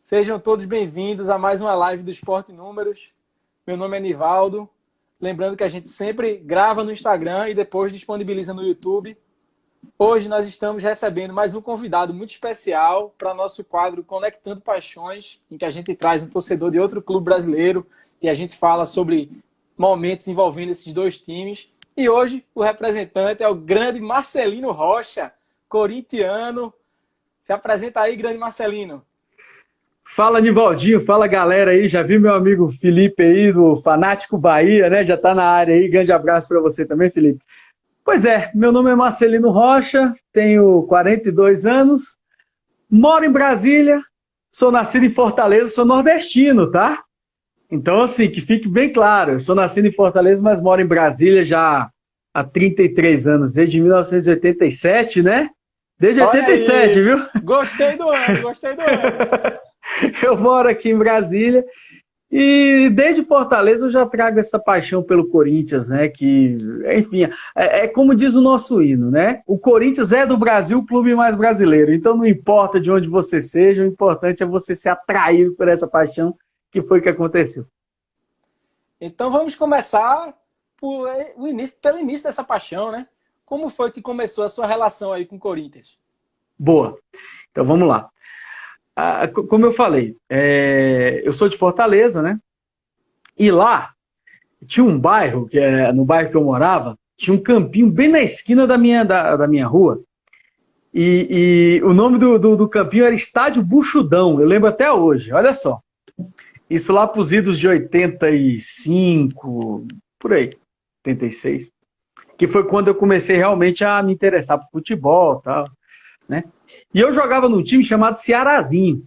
Sejam todos bem-vindos a mais uma live do Esporte Números. Meu nome é Nivaldo. Lembrando que a gente sempre grava no Instagram e depois disponibiliza no YouTube. Hoje nós estamos recebendo mais um convidado muito especial para nosso quadro Conectando Paixões, em que a gente traz um torcedor de outro clube brasileiro e a gente fala sobre momentos envolvendo esses dois times. E hoje o representante é o grande Marcelino Rocha, corintiano. Se apresenta aí, grande Marcelino. Fala, Nivaldinho, fala, galera aí, já vi meu amigo Felipe aí, do Fanático Bahia, né, já tá na área aí, grande abraço para você também, Felipe. Pois é, meu nome é Marcelino Rocha, tenho 42 anos, moro em Brasília, sou nascido em Fortaleza, sou nordestino, tá? Então, assim, que fique bem claro, eu sou nascido em Fortaleza, mas moro em Brasília já há 33 anos, desde 1987, né? Desde 87, viu? Gostei do ano, gostei do ano. Eu moro aqui em Brasília e desde Fortaleza eu já trago essa paixão pelo Corinthians, né? Que, enfim, é como diz o nosso hino, né? O Corinthians é do Brasil o clube mais brasileiro. Então não importa de onde você seja, o importante é você ser atraído por essa paixão, que foi o que aconteceu. Então vamos começar pelo início dessa paixão, né? Como foi que começou a sua relação aí com o Corinthians? Boa. Então vamos lá. Como eu falei, eu sou de Fortaleza, né? E lá tinha um bairro, no bairro que eu morava, tinha um campinho bem na esquina da minha rua. E o nome do campinho era Estádio Buchudão, eu lembro até hoje, olha só. Isso lá para os idos de 85, por aí, 86. Que foi quando eu comecei realmente a me interessar por futebol e tal, né? E eu jogava num time chamado Cearazinho.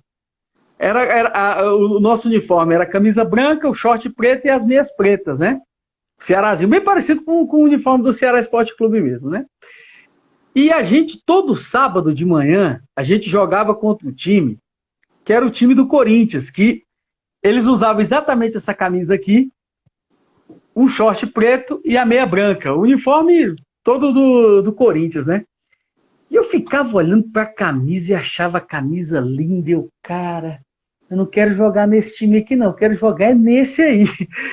O nosso uniforme era camisa branca, o short preto e as meias pretas, né? Cearazinho, bem parecido com o uniforme do Ceará Esporte Clube mesmo, né? E a gente, todo sábado de manhã, a gente jogava contra o time, que era o time do Corinthians, que eles usavam exatamente essa camisa aqui, um short preto e a meia branca. O uniforme todo do Corinthians, né? E eu ficava olhando para a camisa e achava a camisa linda. Eu, cara, eu não quero jogar nesse time aqui, não. Eu quero jogar nesse aí.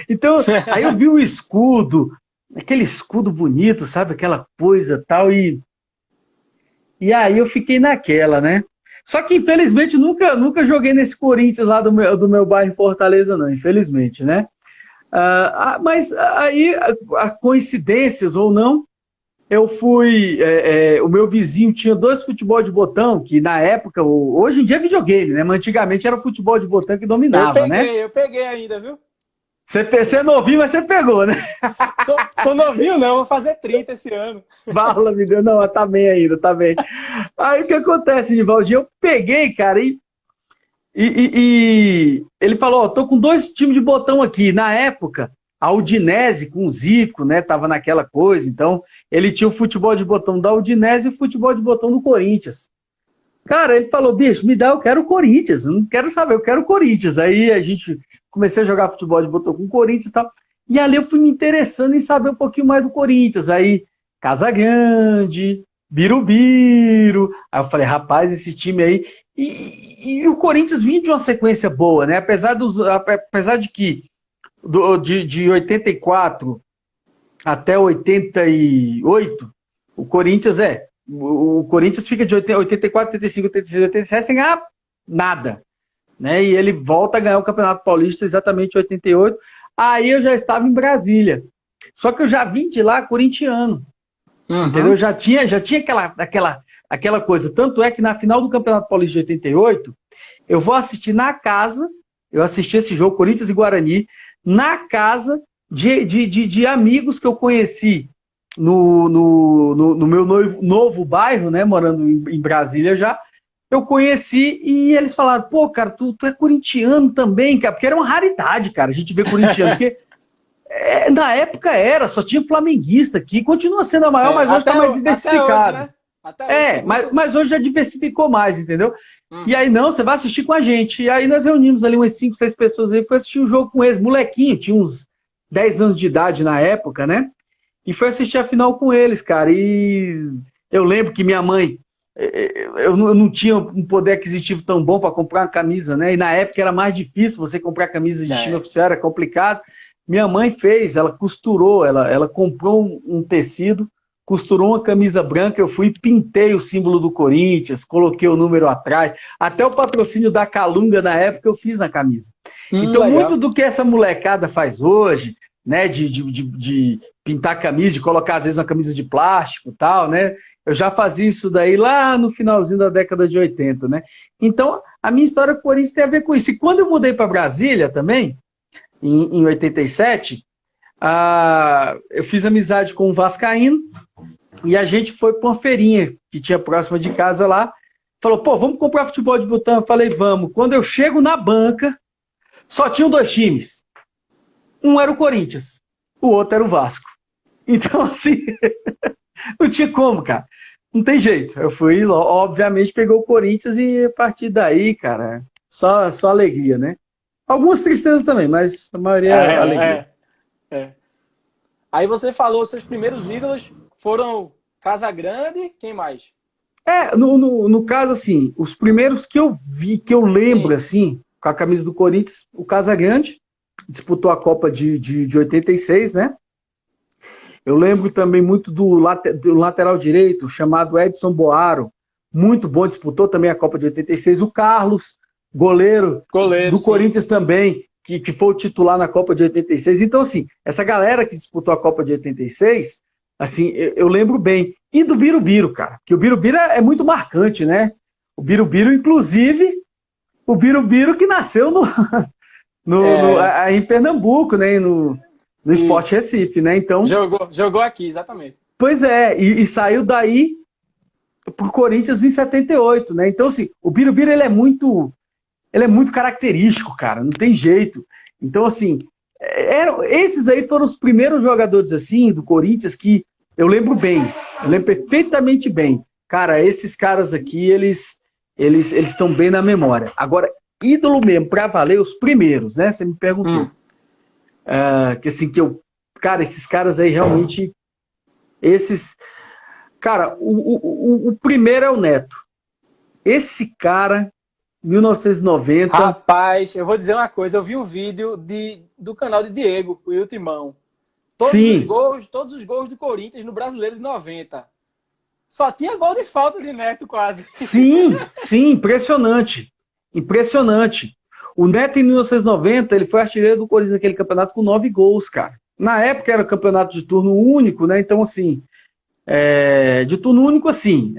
Então, aí eu vi o escudo, aquele escudo bonito, sabe? Aquela coisa tal. E aí eu fiquei naquela, né? Só que, infelizmente, nunca joguei nesse Corinthians lá do meu bairro em Fortaleza, não. Infelizmente, né? Mas aí, coincidências ou não, eu fui... o meu vizinho tinha 2 futebol de botão, que na época... Hoje em dia é videogame, né? Mas antigamente era futebol de botão que dominava, né? Eu peguei ainda, viu? Você é novinho, mas você pegou, né? Sou novinho não, vou fazer 30 esse ano. Bala, me deu. Não, tá bem ainda, tá bem. Aí o que acontece, Nivaldinho? Eu peguei, cara, e ele falou, tô com 2 times de botão aqui. Na época, a Udinese com o Zico, né, tava naquela coisa. Então, ele tinha o futebol de botão da Udinese e o futebol de botão do Corinthians. Cara, ele falou, bicho, me dá, eu quero o Corinthians. Eu não quero saber, eu quero o Corinthians. Aí a gente comecei a jogar futebol de botão com o Corinthians e tal. E ali eu fui me interessando em saber um pouquinho mais do Corinthians. Aí, Casagrande, Birubiru. Aí eu falei, rapaz, esse time aí... E o Corinthians vinha de uma sequência boa, né? Apesar de que de 84 até 88, o Corinthians fica de 84, 85, 86, 87 sem ganhar nada, né? E ele volta a ganhar o Campeonato Paulista exatamente em 88. Aí eu já estava em Brasília. Só que eu já vim de lá corintiano. Uhum. Entendeu? Já tinha aquela coisa. Tanto é que na final do Campeonato Paulista de 88, eu vou assistir na casa, eu assisti esse jogo, Corinthians e Guarani, na casa de amigos que eu conheci no meu novo bairro, né, morando em Brasília já. Eu conheci e eles falaram, pô, cara, tu é corintiano também, cara, porque era uma raridade, cara, a gente vê corintiano, porque na época só tinha flamenguista aqui, continua sendo a maior, mas hoje está mais diversificado. Até hoje, né? Mas hoje já diversificou mais, entendeu? E aí, não, você vai assistir com a gente. E aí nós reunimos ali umas 5, 6 pessoas aí, foi assistir o jogo com eles, molequinho, tinha uns 10 anos de idade na época, né? E foi assistir a final com eles, cara. E eu lembro que minha mãe eu não tinha um poder aquisitivo tão bom para comprar uma camisa, né? E na época era mais difícil você comprar camisa de time oficial, era complicado. Minha mãe fez, ela costurou, ela comprou um tecido, costurou uma camisa branca, eu fui e pintei o símbolo do Corinthians, coloquei o número atrás, até o patrocínio da Calunga na época eu fiz na camisa. Então, legal. muito do que essa molecada faz hoje, né, de pintar camisa, de colocar às vezes uma camisa de plástico e tal, né, eu já fazia isso daí lá no finalzinho da década de 80, né. Então, a minha história com o Corinthians tem a ver com isso. E quando eu mudei para Brasília também, em 87, eu fiz amizade com um vascaíno e a gente foi para uma feirinha que tinha próxima de casa lá. Falou, pô, vamos comprar futebol de botão? Eu falei, vamos. Quando eu chego na banca, só tinham 2 times. Um era o Corinthians, o outro era o Vasco. Então, assim, não tinha como, cara. Não tem jeito. Eu fui, obviamente, pegou o Corinthians e a partir daí, cara, só alegria, né? Algumas tristezas também, mas a maioria é alegria. Aí você falou, seus primeiros ídolos foram Casagrande, quem mais? No caso, assim, os primeiros que eu vi, que eu lembro, Sim. assim, com a camisa do Corinthians, o Casagrande, disputou a Copa de 86, né? Eu lembro também muito do lateral direito, chamado Edson Boaro, muito bom, disputou também a Copa de 86. O Carlos, goleiro do sim. Corinthians também, que foi o titular na Copa de 86. Então, assim, essa galera que disputou a Copa de 86, assim, eu lembro bem. E do Birubiru, cara, que o Birubiru é muito marcante, né? O Birubiru, inclusive, o Birubiru que nasceu em Pernambuco, né? No Sport Recife, né? Então, jogou aqui, exatamente. Pois é, e saiu daí pro Corinthians em 78, né? Então, assim, o Birubiru, ele é muito característico, cara, não tem jeito. Então, assim, esses aí foram os primeiros jogadores, assim, do Corinthians que eu lembro bem, eu lembro perfeitamente bem. Cara, esses caras aqui, eles estão bem na memória. Agora, ídolo mesmo, pra valer, os primeiros, né? Você me perguntou. Que assim, cara, esses caras aí realmente, cara, o primeiro é o Neto. Esse cara, 1990... Rapaz, eu vou dizer uma coisa, eu vi um vídeo do canal de Diego, o Iltimão. Todos os gols do Corinthians no Brasileiro de 90. Só tinha gol de falta de Neto, quase. Sim, impressionante. Impressionante. O Neto, em 1990, ele foi artilheiro do Corinthians naquele campeonato com 9 gols, cara. Na época era campeonato de turno único, né? Então, assim, de turno único, assim,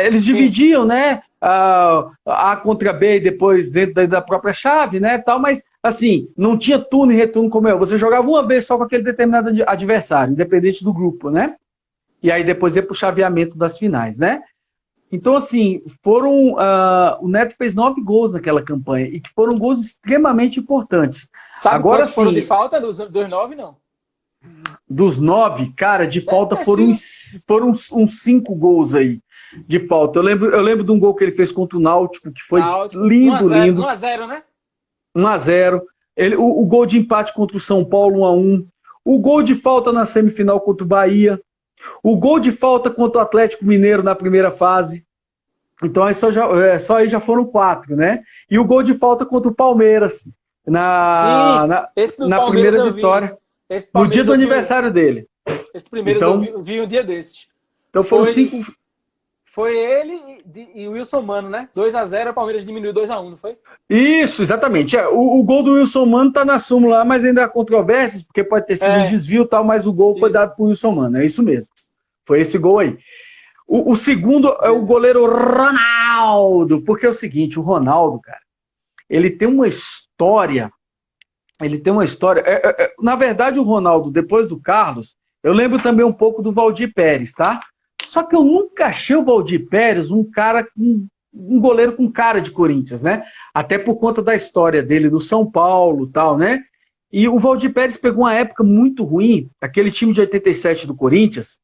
eles dividiam, né? A contra B e depois dentro da própria chave, né? Tal, mas, assim, não tinha turno e retorno como é. Você jogava uma vez só com aquele determinado adversário, independente do grupo, né? E aí depois ia pro chaveamento das finais, né? Então, assim, o Neto fez 9 gols naquela campanha e que foram gols extremamente importantes. Sabe agora quantos foram de falta dos 9, não? Dos 9, cara, de falta foram uns 5 gols aí de falta. Eu lembro de um gol que ele fez contra o Náutico, que foi lindo. 1-0, né? 1-0. O gol de empate contra o São Paulo, 1-1. O gol de falta na semifinal contra o Bahia. O gol de falta contra o Atlético Mineiro na primeira fase. Então, só aí já foram 4, né? E o gol de falta contra o Palmeiras na primeira vitória. No dia do aniversário dele. Esse primeiro então, eu vi um dia desses. Então foram 5... Foi ele e o Wilson Mano, né? 2-0, o Palmeiras diminuiu 2-1, não foi? Isso, exatamente. O gol do Wilson Mano tá na súmula lá, mas ainda há controvérsias, porque pode ter sido um desvio e tal, mas o gol foi dado pro Wilson Mano. É isso mesmo. Foi esse gol aí. O segundo é o goleiro Ronaldo, porque é o seguinte, o Ronaldo, cara, ele tem uma história. Na verdade, o Ronaldo, depois do Carlos, eu lembro também um pouco do Valdir Pérez, tá? Só que eu nunca achei o Valdir Pérez um goleiro com cara de Corinthians, né? Até por conta da história dele no São Paulo e tal, né? E o Valdir Pérez pegou uma época muito ruim, aquele time de 87 do Corinthians,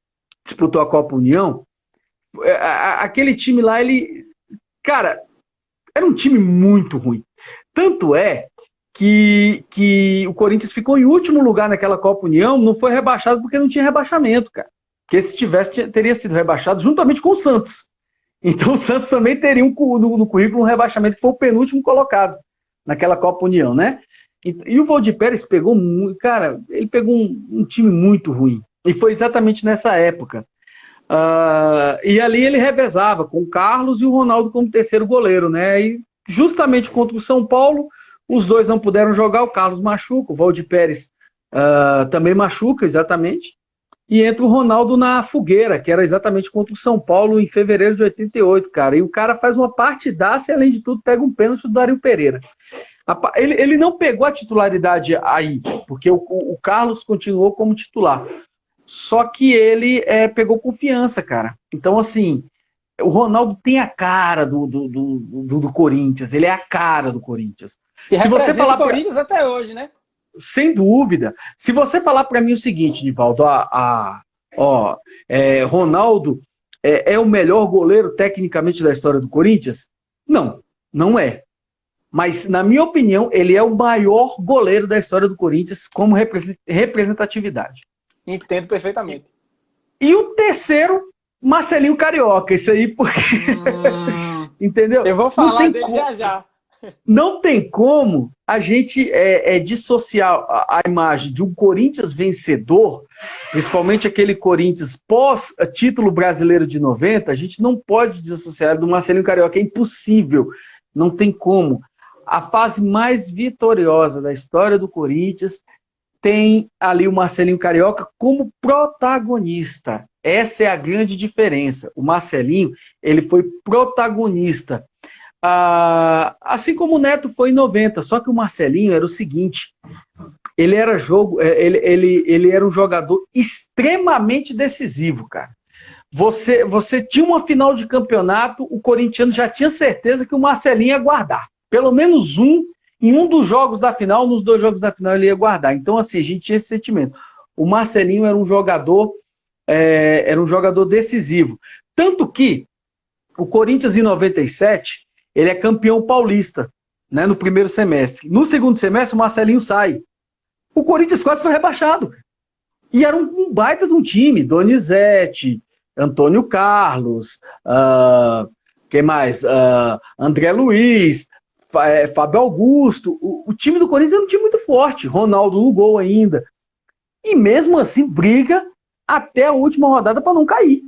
disputou a Copa União, aquele time lá, cara, era um time muito ruim. Tanto é que o Corinthians ficou em último lugar naquela Copa União, não foi rebaixado porque não tinha rebaixamento, cara. Porque se tivesse, teria sido rebaixado juntamente com o Santos. Então o Santos também teria no currículo um rebaixamento, que foi o penúltimo colocado naquela Copa União, né? E o Valdir Pérez pegou muito, cara, ele pegou um time muito ruim. E foi exatamente nessa época. E ali ele revezava com o Carlos e o Ronaldo como terceiro goleiro, né? E justamente contra o São Paulo, os dois não puderam jogar, o Carlos machuca, o Valdir Pérez também machuca, exatamente. E entra o Ronaldo na fogueira, que era exatamente contra o São Paulo em fevereiro de 88, cara. E o cara faz uma partidaça e, além de tudo, pega um pênalti do Dario Pereira. Ele não pegou a titularidade aí, porque o Carlos continuou como titular. Só que ele pegou confiança, cara. Então, assim, o Ronaldo tem a cara do Corinthians, ele é a cara do Corinthians. E Se você falar o Corinthians até hoje, né? Sem dúvida. Se você falar para mim o seguinte, Nivaldo, Ronaldo é o melhor goleiro tecnicamente da história do Corinthians? Não, não é. Mas, na minha opinião, ele é o maior goleiro da história do Corinthians como representatividade. Entendo perfeitamente. E o terceiro, Marcelinho Carioca. Isso aí, porque... Entendeu? Eu vou falar dele já já. Não tem como a gente dissociar a imagem de um Corinthians vencedor, principalmente aquele Corinthians pós-título brasileiro de 90, a gente não pode dissociar do Marcelinho Carioca, é impossível, não tem como. A fase mais vitoriosa da história do Corinthians tem ali o Marcelinho Carioca como protagonista. Essa é a grande diferença. O Marcelinho, ele foi protagonista. Assim como o Neto foi em 90, só que o Marcelinho era o seguinte, ele era um jogador extremamente decisivo, cara. Você tinha uma final de campeonato, o corintiano já tinha certeza que o Marcelinho ia guardar. Pelo menos em um dos jogos da final, nos 2 jogos da final ele ia guardar. Então, assim, a gente tinha esse sentimento. O Marcelinho era um jogador decisivo. Tanto que o Corinthians em 97, ele é campeão paulista, né, no primeiro semestre. No segundo semestre, o Marcelinho sai. O Corinthians quase foi rebaixado. E era um baita de um time. Donizete, Antônio Carlos, quem mais? André Luiz, Fábio Augusto. O time do Corinthians era um time muito forte. Ronaldo no gol ainda. E mesmo assim, briga até a última rodada para não cair.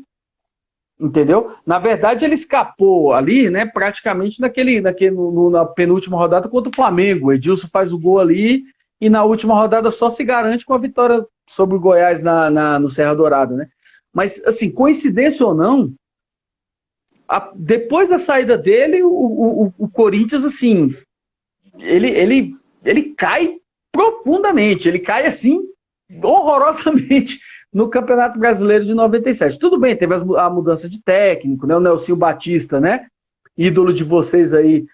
Entendeu? Na verdade, ele escapou ali, né, praticamente na penúltima rodada contra o Flamengo. O Edilson faz o gol ali e na última rodada só se garante com a vitória sobre o Goiás no Serra Dourada, né? Mas, assim, coincidência ou não, depois da saída dele, o Corinthians, assim, ele cai profundamente, ele cai, assim, horrorosamente no Campeonato Brasileiro de 97. Tudo bem, teve a mudança de técnico, né? O Nelsinho Batista, né? Ídolo de vocês aí.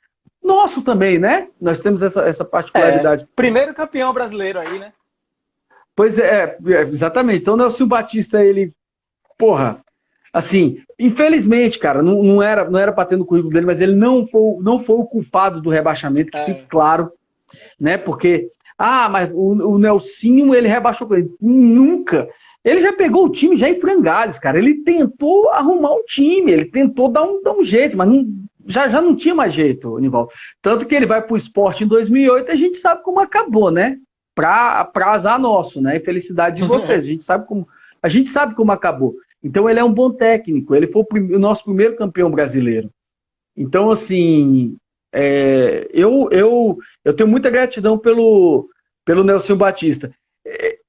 Nosso também, né? Nós temos essa particularidade. Primeiro campeão brasileiro aí, né? Pois exatamente. Então o Nelsinho Batista, ele... Porra, assim, infelizmente, cara, não era para ter no currículo dele, mas ele não foi o culpado do rebaixamento, que fique claro, né? Porque, mas o Nelsinho, ele rebaixou com ele. Nunca... Ele já pegou o time já em frangalhos, cara. Ele tentou arrumar um time, ele tentou dar um jeito, mas já não tinha mais jeito, Nivaldo. Tanto que ele vai pro Sport em 2008, a gente sabe como acabou, né? Pra azar nosso, né? E felicidade de vocês. A gente sabe como acabou. Então ele é um bom técnico, ele foi o nosso primeiro campeão brasileiro. Então, assim, eu tenho muita gratidão pelo Nelsinho Batista.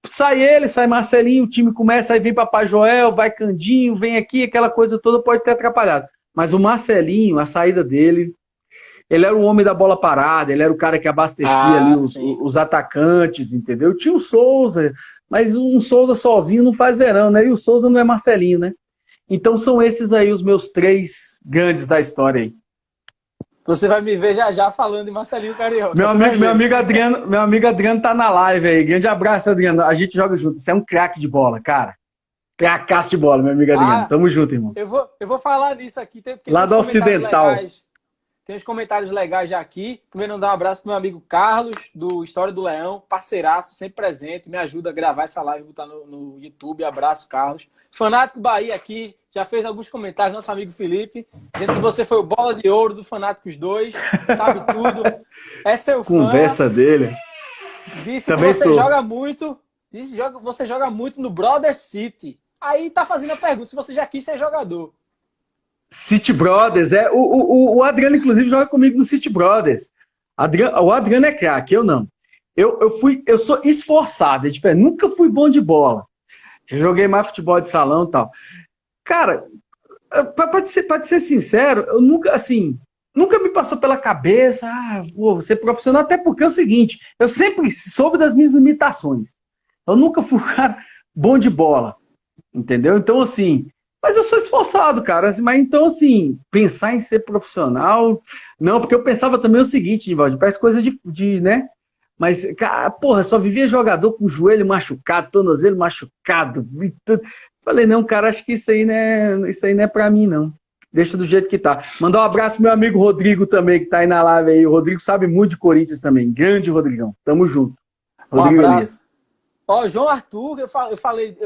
Sai Marcelinho, o time começa, aí vem Papai Joel, vai Candinho, vem aqui, aquela coisa toda pode ter atrapalhado. Mas o Marcelinho, a saída dele, ele era o homem da bola parada, ele era o cara que abastecia ali os atacantes, entendeu? Tinha o Souza, mas um Souza sozinho não faz verão, né? E o Souza não é Marcelinho, né? Então são esses aí os meus 3 grandes da história aí. Você vai me ver já já falando de Marcelinho Carioca. Meu amigo Adriano tá na live aí. Grande abraço, Adriano. A gente joga junto. Você é um craque de bola, cara. Cracaço de bola, meu amigo Adriano. Tamo junto, irmão. Eu vou falar disso aqui. Lá do Ocidental. Tem uns comentários legais já aqui. Primeiro, dar um abraço pro meu amigo Carlos, do História do Leão. Parceiraço, sempre presente. Me ajuda a gravar essa live e botar no YouTube. Abraço, Carlos. Fanático Bahia aqui, já fez alguns comentários, nosso amigo Felipe, dizendo que você foi o bola de ouro do Fanáticos 2, sabe tudo, é seu fã. Conversa dele. Disse Também que você sou. joga muito, você joga muito no Brother City. Aí tá fazendo a pergunta se você já quis ser jogador. City Brothers, o Adriano, inclusive, joga comigo no City Brothers. O Adriano é craque, eu não. Eu sou esforçado, é diferente. Nunca fui bom de bola. Já joguei mais futebol de salão e tal. Cara, pra ser sincero, eu nunca, assim, nunca me passou pela cabeça, vou ser profissional, até porque é o seguinte, eu sempre soube das minhas limitações. Eu nunca fui um cara bom de bola, entendeu? Então, assim, mas eu sou esforçado, cara. Mas então, assim, pensar em ser profissional, não, porque eu pensava também o seguinte, Nivaldo, parece coisa né? Mas, cara, porra, só vivia jogador com o joelho machucado, tornozelo machucado. E tudo. Falei, não, cara, acho que isso aí não é pra mim, não. Deixa do jeito que tá. Mandar um abraço pro meu amigo Rodrigo também, que tá aí na live aí. O Rodrigo sabe muito de Corinthians também. Grande Rodrigão. Tamo junto. Rodrigo Elias. Ó, João Arthur, eu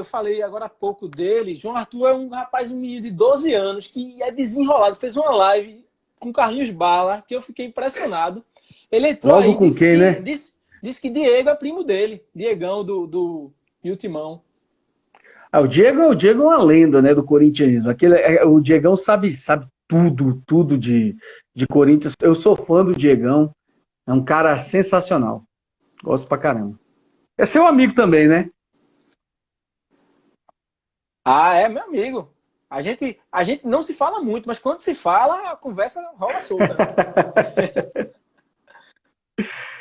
falei agora há pouco dele. João Arthur é um menino de 12 anos que é desenrolado. Fez uma live com Carlinhos Bala, que eu fiquei impressionado. Ele entrou logo aí, com quem, né? Disse que Diego é primo dele. Diegão do Timão. O Diego é uma lenda, né, do corintianismo. O Diegão sabe tudo de Corinthians. Eu sou fã do Diegão. É um cara sensacional. Gosto pra caramba. É seu amigo também, né? É meu amigo. A gente não se fala muito, mas quando se fala, a conversa rola solta.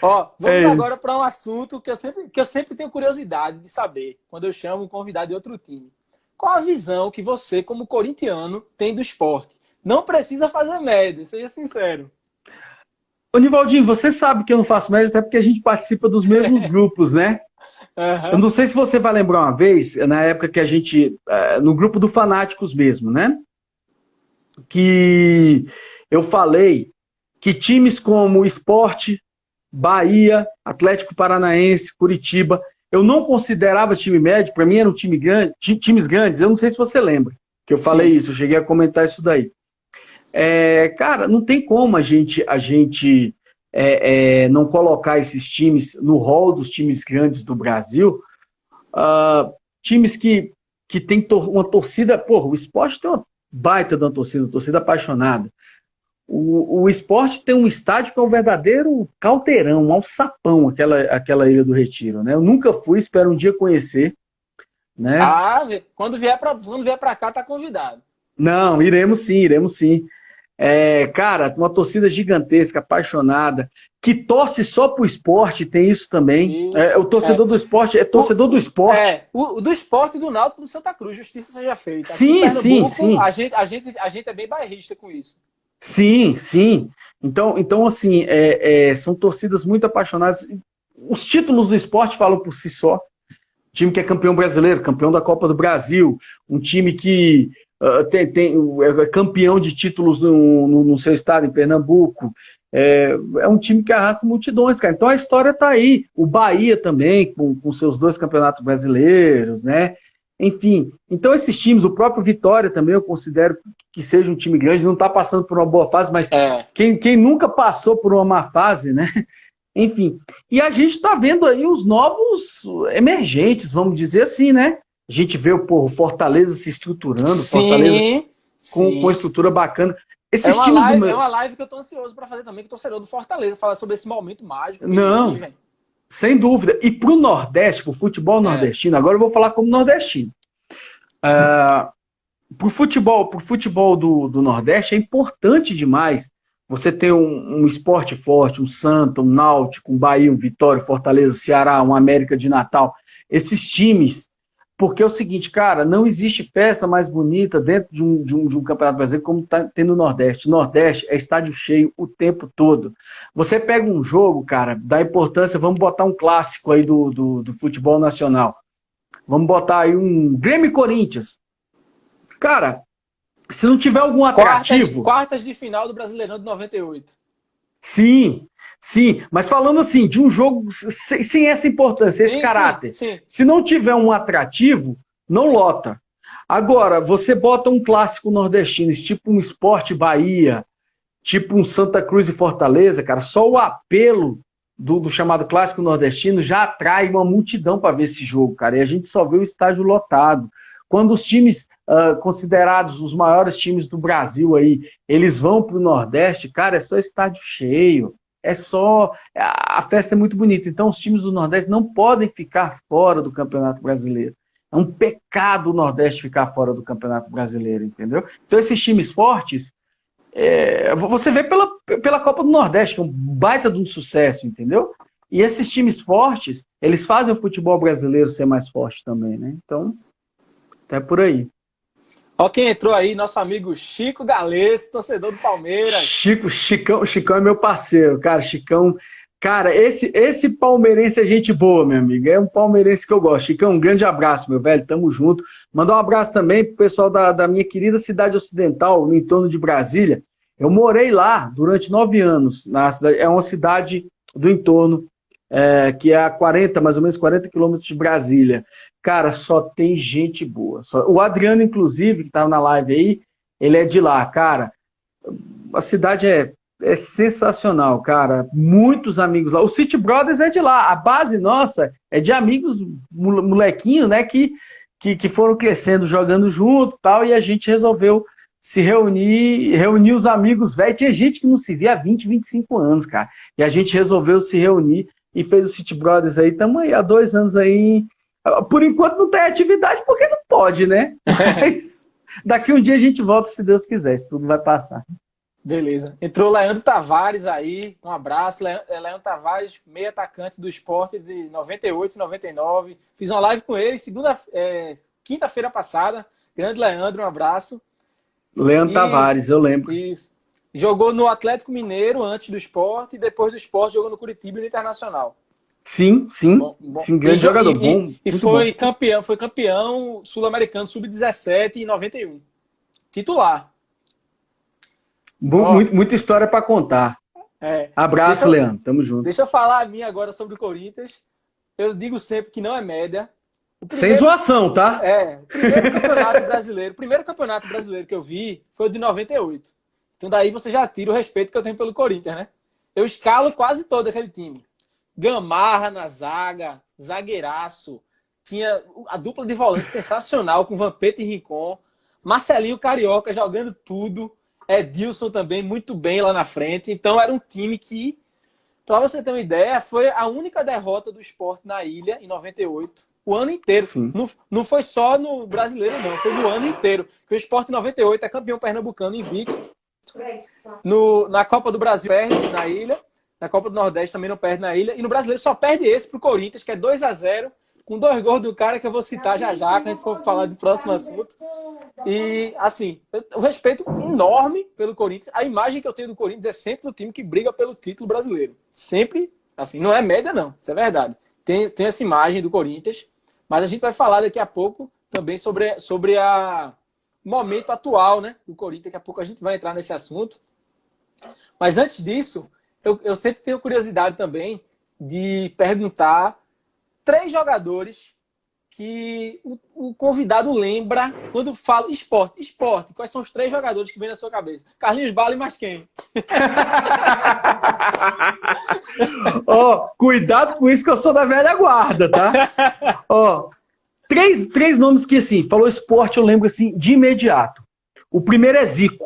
Ó, vamos agora para um assunto que eu sempre tenho curiosidade de saber, quando eu chamo um convidado de outro time. Qual a visão que você, como corintiano, tem do esporte? Não precisa fazer média, seja sincero. Ô, Nivaldinho, você sabe que eu não faço média, até porque a gente participa dos mesmos grupos, né? Uhum. Eu não sei se você vai lembrar uma vez, na época que a gente, no grupo do Fanáticos mesmo, né? Que eu falei que times como Sport, Bahia, Atlético Paranaense, Curitiba, eu não considerava time médio, para mim era um time grande, times grandes, eu não sei se você lembra, que eu falei isso, eu cheguei a comentar isso daí. Cara, não tem como a gente não colocar esses times no rol dos times grandes do Brasil, times que tem uma torcida, porra, o Sport tem uma baita de uma torcida apaixonada. O Sport tem um estádio que é um verdadeiro caldeirão, um alçapão, aquela Ilha do Retiro, né? Eu nunca fui, espero um dia conhecer, né? Quando vier para cá, tá convidado. Não, iremos sim. Cara, uma torcida gigantesca, apaixonada, que torce só pro esporte, tem isso também. Isso, o torcedor do esporte é torcedor do esporte. O do esporte e do Náutico do Santa Cruz, justiça seja feita. Sim. A gente é bem bairrista com isso. Sim. Então assim, são torcidas muito apaixonadas. Os títulos do esporte falam por si só. Time que é campeão brasileiro, campeão da Copa do Brasil, um time que é campeão de títulos no seu estado, em Pernambuco. É um time que arrasta multidões, cara. Então a história tá aí. O Bahia também, com seus 2 campeonatos brasileiros, né? Enfim, então esses times, o próprio Vitória também eu considero que seja um time grande, não está passando por uma boa fase, mas quem nunca passou por uma má fase, né? Enfim, e a gente está vendo aí os novos emergentes, vamos dizer assim, né? A gente vê o Fortaleza se estruturando, Fortaleza com estrutura bacana. Esses times é uma live que eu estou ansioso para fazer também, que o torcedor do Fortaleza, falar sobre esse momento mágico. Não, sem dúvida. E para o Nordeste, para o futebol nordestino, agora eu vou falar como nordestino. Para o futebol do Nordeste é importante demais você ter um esporte forte, um Santa, um Náutico, um Bahia, um Vitória, Fortaleza, Ceará, um América de Natal. Esses times, porque é o seguinte, cara, não existe festa mais bonita dentro de um Campeonato Brasileiro como está tendo no Nordeste. O Nordeste é estádio cheio o tempo todo. Você pega um jogo, cara, dá importância, vamos botar um clássico aí do futebol nacional. Vamos botar aí um Grêmio e Corinthians. Cara, se não tiver algum atrativo... Quartas de final do Brasileirão de 98. Sim, mas falando assim, de um jogo sem essa importância, esse caráter. Sim. Se não tiver um atrativo, não lota. Agora, você bota um clássico nordestino, tipo um Sport Bahia, tipo um Santa Cruz e Fortaleza, cara, só o apelo do chamado clássico nordestino já atrai uma multidão para ver esse jogo, cara, e a gente só vê o estádio lotado. Quando os times considerados os maiores times do Brasil aí, eles vão para o Nordeste, cara, é só estádio cheio, é só... A festa é muito bonita, então os times do Nordeste não podem ficar fora do Campeonato Brasileiro. É um pecado o Nordeste ficar fora do Campeonato Brasileiro, entendeu? Então esses times fortes, você vê pela Copa do Nordeste, que é um baita de um sucesso, entendeu? E esses times fortes, eles fazem o futebol brasileiro ser mais forte também, né? Então, até por aí. Ó quem entrou aí, nosso amigo Chico Galês, torcedor do Palmeiras. Chicão é meu parceiro, cara, Chicão... Cara, esse palmeirense é gente boa, meu amigo. É um palmeirense que eu gosto. Chicão, um grande abraço, meu velho. Tamo junto. Mandar um abraço também pro pessoal da minha querida cidade ocidental, no entorno de Brasília. Eu morei lá durante 9 anos. É uma cidade do entorno, que é a mais ou menos 40 quilômetros de Brasília. Cara, só tem gente boa. O Adriano, inclusive, que tava na live aí, ele é de lá. Cara, a cidade é sensacional, cara. Muitos amigos lá. O City Brothers é de lá. A base nossa é de amigos molequinho, né? Que foram crescendo, jogando junto e tal. E a gente resolveu se reunir os amigos velhos. Tinha gente que não se via há 20, 25 anos, cara. E a gente resolveu se reunir e fez o City Brothers aí. Estamos aí há 2 anos aí. Por enquanto não tem atividade porque não pode, né? Mas daqui um dia a gente volta, se Deus quiser. Se tudo vai passar. Beleza. Entrou o Leandro Tavares aí, um abraço. Leandro Tavares, meio atacante do Sport de 98 e 99. Fiz uma live com ele quinta-feira passada. Grande Leandro, um abraço. Leandro Tavares, eu lembro. Isso. Jogou no Atlético Mineiro antes do Sport e depois do Sport jogou no Curitiba e no Internacional. Sim. Sim, grande jogador. E foi campeão sul-americano sub-17 em 91. Titular. Muita história para contar. Abraço, Leandro. Tamo junto. Deixa eu falar a minha agora sobre o Corinthians. Eu digo sempre que não é média. Sem zoação, tá? O primeiro campeonato brasileiro que eu vi foi o de 98. Então daí você já tira o respeito que eu tenho pelo Corinthians, né? Eu escalo quase todo aquele time. Gamarra na zaga, zagueiraço. Tinha a dupla de volante sensacional com Vampeta e Rincon. Marcelinho Carioca jogando tudo. Edilson também muito bem lá na frente. Então era um time que, para você ter uma ideia, foi a única derrota do Sport na ilha em 98. O ano inteiro. Não foi só no brasileiro, não. Foi no ano inteiro. Porque o Sport em 98 é campeão pernambucano invicto. Na Copa do Brasil perde na ilha. Na Copa do Nordeste também não perde na ilha. E no brasileiro só perde esse pro Corinthians, que é 2-0. Com 2 gols do cara que eu vou citar já, quando a gente for falar do próximo assunto. E, assim, o respeito enorme pelo Corinthians. A imagem que eu tenho do Corinthians é sempre do time que briga pelo título brasileiro. Sempre, assim, não é média, não. Isso é verdade. Tem essa imagem do Corinthians. Mas a gente vai falar daqui a pouco também sobre o momento atual, né, do Corinthians. Daqui a pouco a gente vai entrar nesse assunto. Mas antes disso, eu sempre tenho curiosidade também de perguntar 3 jogadores que o convidado lembra quando fala esporte. Quais são os 3 jogadores que vem na sua cabeça? Carlinhos Bala e mais quem? Cuidado com isso que eu sou da velha guarda, tá? Três nomes que, assim, falou esporte, eu lembro, assim, de imediato. O primeiro é Zico.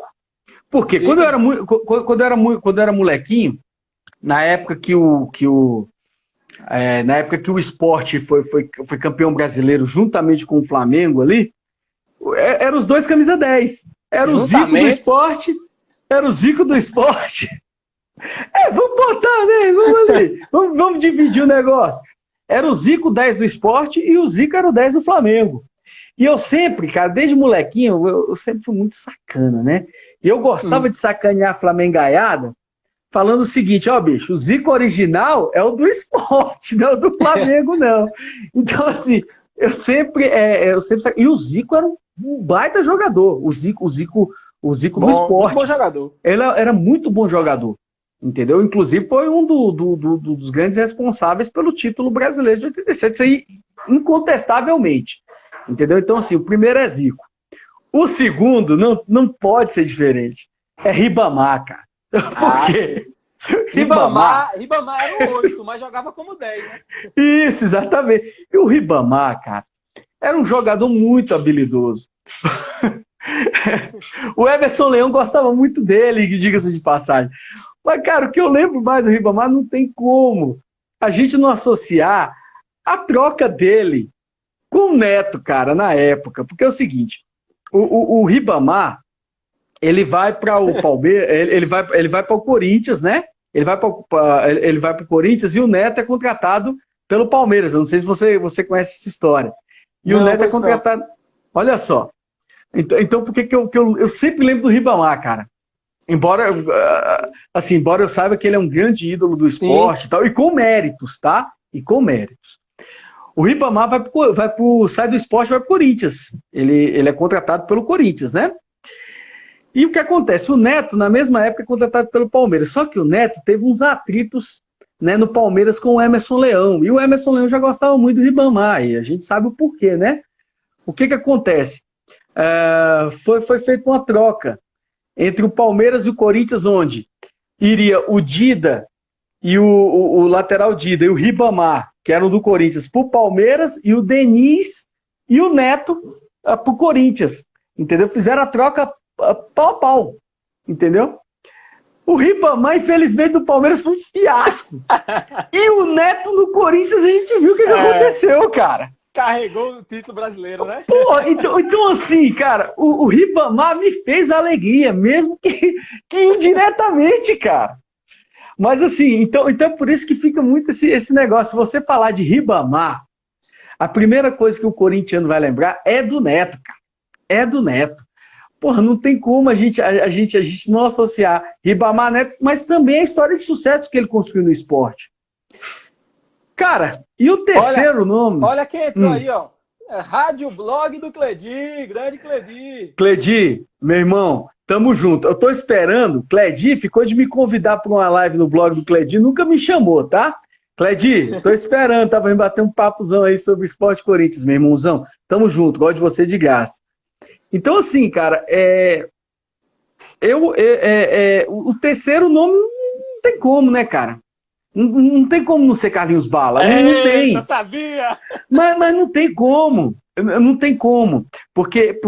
Por quê? Quando eu era molequinho, na época que o Sport foi campeão brasileiro juntamente com o Flamengo ali, eram os 2 camisa 10. Era o Zico do Sport, era o Zico do Sport. Vamos botar, né? Vamos dividir o negócio. Era o Zico 10 do Sport e o Zico era o 10 do Flamengo. E eu sempre, cara, desde molequinho, eu sempre fui muito sacana, né? E eu gostava de sacanear a Flamengaiada, falando o seguinte, bicho, o Zico original é o do Sport, não é o do Flamengo, não. Então, assim, eu sempre... E o Zico era um baita jogador, o Zico do Sport. Muito bom jogador. Ele era muito bom jogador, entendeu? Inclusive, foi um dos grandes responsáveis pelo título brasileiro de 87, isso aí, incontestavelmente, entendeu? Então, assim, o primeiro é Zico. O segundo não pode ser diferente. É Ribamar, cara. Por quê? Ribamar era o 8, mas jogava como 10, né? Isso, exatamente. E o Ribamar, cara, era um jogador muito habilidoso. O Emerson Leão gostava muito dele, diga-se de passagem. Mas, cara, o que eu lembro mais do Ribamar não tem como a gente não associar a troca dele com o Neto, cara, na época. Porque é o seguinte, o Ribamar, ele vai para o Palmeiras, ele vai para o Corinthians, né? Ele vai para o Corinthians e o Neto é contratado pelo Palmeiras. Eu não sei se você conhece essa história. E não, o Neto é contratado... Não. Olha só. Então por que eu sempre lembro do Ribamar, cara? Embora eu saiba que ele é um grande ídolo do esporte e tal, e com méritos, tá? E com méritos. O Ribamar sai do esporte e vai pro Corinthians. Ele é contratado pelo Corinthians, né? E o que acontece? O Neto, na mesma época, é contratado pelo Palmeiras. Só que o Neto teve uns atritos, né, no Palmeiras com o Emerson Leão. E o Emerson Leão já gostava muito do Ribamar. E a gente sabe o porquê, né? O que acontece? Foi feita uma troca entre o Palmeiras e o Corinthians, onde iria o Dida e o lateral Dida e o Ribamar, que eram do Corinthians, para o Palmeiras, e o Denis e o Neto para o Corinthians. Entendeu? Fizeram a troca pau a pau. Entendeu? O Ribamar, infelizmente, do Palmeiras foi um fiasco. E o Neto no Corinthians, a gente viu o que aconteceu, cara. Carregou o título brasileiro, né? Pô, então assim, cara, o Ribamar me fez alegria, mesmo que indiretamente, cara. Mas assim, então é por isso que fica muito esse negócio. Se você falar de Ribamar, a primeira coisa que o corintiano vai lembrar é do Neto, cara. É do Neto. Porra, não tem como a gente não associar Ribamar Neto, mas também a história de sucesso que ele construiu no esporte. Cara, e o terceiro nome? Olha quem entrou aí, ó. É Rádio Blog do Cledi, grande Cledi. Cledi, meu irmão, tamo junto. Eu tô esperando, Cledi ficou de me convidar para uma live no blog do Cledi, nunca me chamou, tá? Cledi, tô esperando, tá? Pra gente bater um papozão aí sobre o Esporte Corinthians, meu irmãozão. Tamo junto, gosto de você de graça. Então, assim, cara, o terceiro nome não tem como, né, cara? Não tem como não ser Carlinhos Bala. Não tem. Eu sabia! Mas não tem como. Não tem como. Porque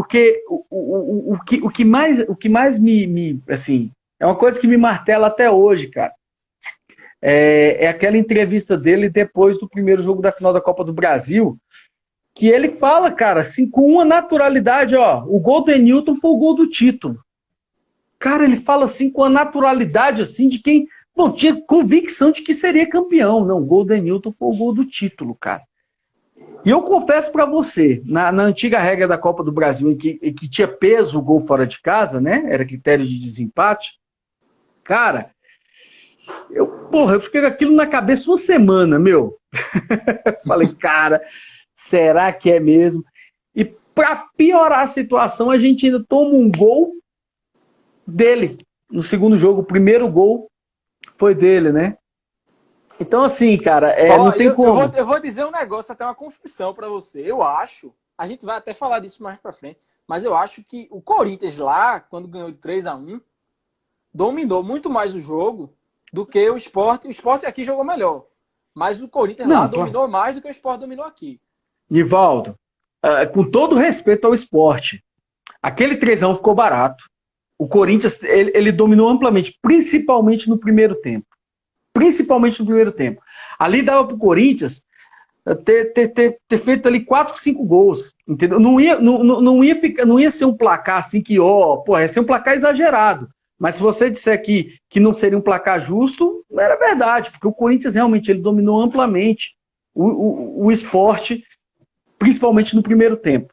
o que mais me assim, é uma coisa que me martela até hoje, cara. É aquela entrevista dele depois do primeiro jogo da final da Copa do Brasil, que ele fala, cara, assim, com uma naturalidade, ó, o gol do Denilton foi o gol do título. Cara, ele fala assim com a naturalidade, assim, de quem não tinha convicção de que seria campeão. Não, o gol do Denilton foi o gol do título, cara. E eu confesso pra você, na antiga regra da Copa do Brasil, em que tinha peso o gol fora de casa, né, era critério de desempate, cara, eu fiquei com aquilo na cabeça uma semana, meu. Falei, cara, será que é mesmo? E para piorar a situação, a gente ainda toma um gol dele no segundo jogo. O primeiro gol foi dele, né? Então, assim, cara, não tem como. Eu vou dizer um negócio, até uma confissão para você. Eu acho, a gente vai até falar disso mais para frente, mas eu acho que o Corinthians lá, quando ganhou de 3-1, dominou muito mais o jogo do que o Sport. O Sport aqui jogou melhor, mas o Corinthians lá dominou mais do que o Sport dominou aqui. Nivaldo, com todo respeito ao esporte, aquele 3-1 ficou barato. O Corinthians, ele dominou amplamente, principalmente no primeiro tempo. Principalmente no primeiro tempo. Ali dava pro Corinthians ter feito ali 4, 5 gols. Entendeu? Não ia ser um placar assim que, ia ser um placar exagerado. Mas se você disser que não seria um placar justo, não era verdade, porque o Corinthians realmente ele dominou amplamente o esporte, principalmente no primeiro tempo.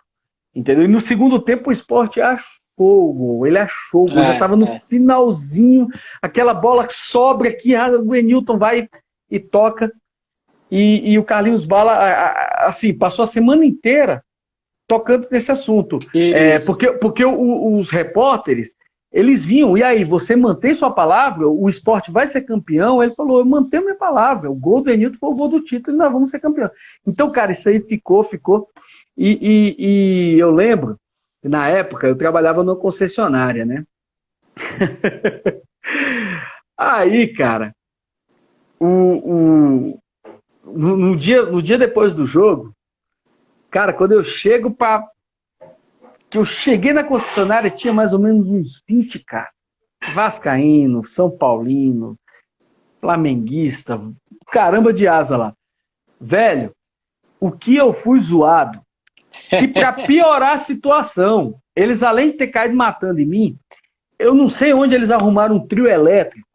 Entendeu? E no segundo tempo o esporte achou o gol, ele achou o gol, já estava no finalzinho, aquela bola sobra aqui, o Denilton vai e toca, e o Carlinhos Bala, assim, passou a semana inteira tocando nesse assunto. Porque os repórteres, eles vinham, e aí, você mantém sua palavra? O esporte vai ser campeão? Ele falou, eu mantenho minha palavra, o gol do Denilton foi o gol do título, e nós vamos ser campeão. Então, cara, isso aí ficou, e eu lembro Na época, eu trabalhava numa concessionária, né? Aí, cara, no dia depois do jogo, cara, quando eu chego para que eu cheguei na concessionária, tinha mais ou menos uns 20 caras. Vascaíno, São Paulino, flamenguista, caramba de asa lá. Velho, o que eu fui zoado. E para piorar a situação, eles além de ter caído matando em mim, eu não sei onde eles arrumaram um trio elétrico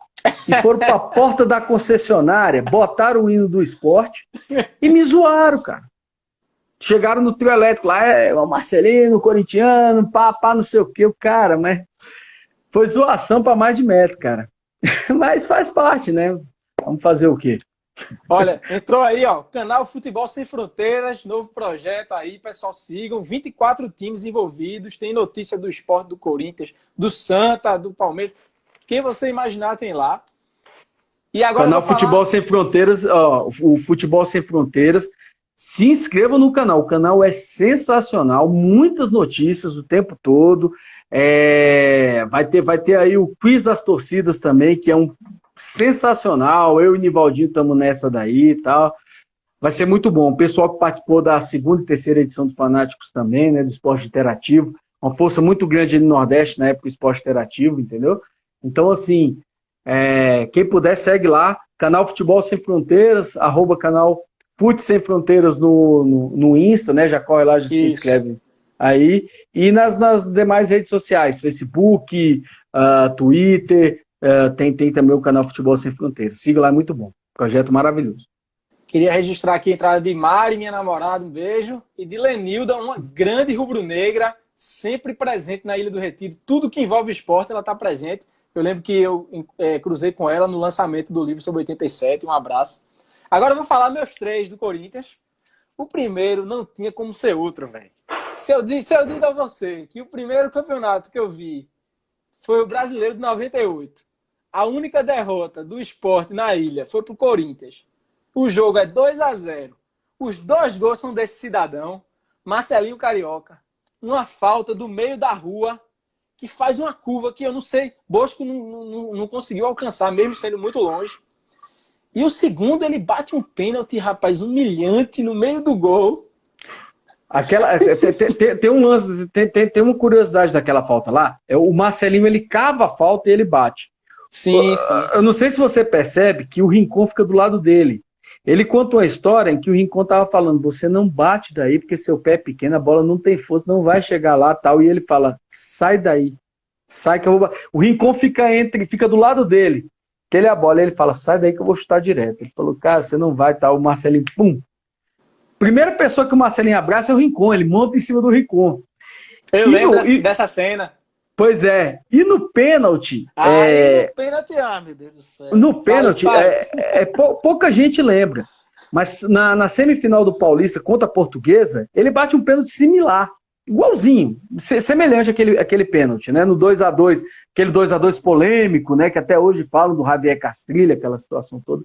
e foram para a porta da concessionária, botaram o hino do esporte e me zoaram, cara. Chegaram no trio elétrico lá, o Marcelino, corintiano, pá, não sei o que, o cara, mas foi zoação para mais de metro, cara. Mas faz parte, né? Vamos fazer o quê? Olha, entrou aí, ó, canal Futebol Sem Fronteiras, novo projeto aí, pessoal, sigam, 24 times envolvidos, tem notícia do Sport, do Corinthians, do Santa, do Palmeiras, quem você imaginar tem lá. E agora canal Futebol Sem Fronteiras, ó, o Futebol Sem Fronteiras, se inscreva no canal, o canal é sensacional, muitas notícias o tempo todo, vai ter aí o quiz das torcidas também, que é um sensacional, eu e o Nivaldinho estamos nessa daí e tal, vai ser muito bom. O pessoal que participou da segunda e terceira edição do Fanáticos também, né, do Esporte Interativo, uma força muito grande no Nordeste na época do Esporte Interativo, entendeu? Então, assim, quem puder segue lá, canal Futebol Sem Fronteiras, @ canal Fute Sem Fronteiras no Insta, né, já corre lá, já se inscreve aí, e nas demais redes sociais, Facebook, Twitter, tem também o canal Futebol Sem Fronteiras. Siga lá, é muito bom. Projeto maravilhoso. Queria registrar aqui a entrada de Mari, minha namorada, um beijo. E de Lenilda, uma grande rubro-negra, sempre presente na Ilha do Retiro. Tudo que envolve esporte, ela está presente. Eu lembro que eu cruzei com ela no lançamento do livro sobre 87. Um abraço. Agora eu vou falar meus 3 do Corinthians. O primeiro não tinha como ser outro, velho. Se eu digo a você que o primeiro campeonato que eu vi foi o Brasileiro de 98. A única derrota do Sport na ilha foi pro Corinthians. O jogo é 2-0. Os 2 gols são desse cidadão, Marcelinho Carioca. Uma falta do meio da rua que faz uma curva que eu não sei, Bosco não conseguiu alcançar, mesmo sendo muito longe. E o segundo, ele bate um pênalti, rapaz, humilhante no meio do gol. Tem um lance, tem uma curiosidade daquela falta lá. O Marcelinho, ele cava a falta e ele bate. Sim. Eu não sei se você percebe que o Rincon fica do lado dele. Ele conta uma história em que o Rincon estava falando, você não bate daí porque seu pé é pequeno, a bola não tem força, não vai chegar lá, tal. E ele fala, sai daí, sai que eu vou... O Rincon fica do lado dele, que ele é a bola, ele fala, sai daí que eu vou chutar direto. Ele falou, cara, você não vai, tal. O Marcelinho, pum. Primeira pessoa que o Marcelinho abraça é o Rincon, ele monta em cima do Rincon. Eu lembro dessa cena. Pois é. E no pênalti... no pênalti, meu Deus do céu. No pênalti, pouca gente lembra. Mas na semifinal do Paulista contra a Portuguesa, ele bate um pênalti similar. Igualzinho. Semelhante àquele pênalti, né? No 2-2, aquele 2-2 polêmico, né? Que até hoje falam do Javier Castrilli, aquela situação toda.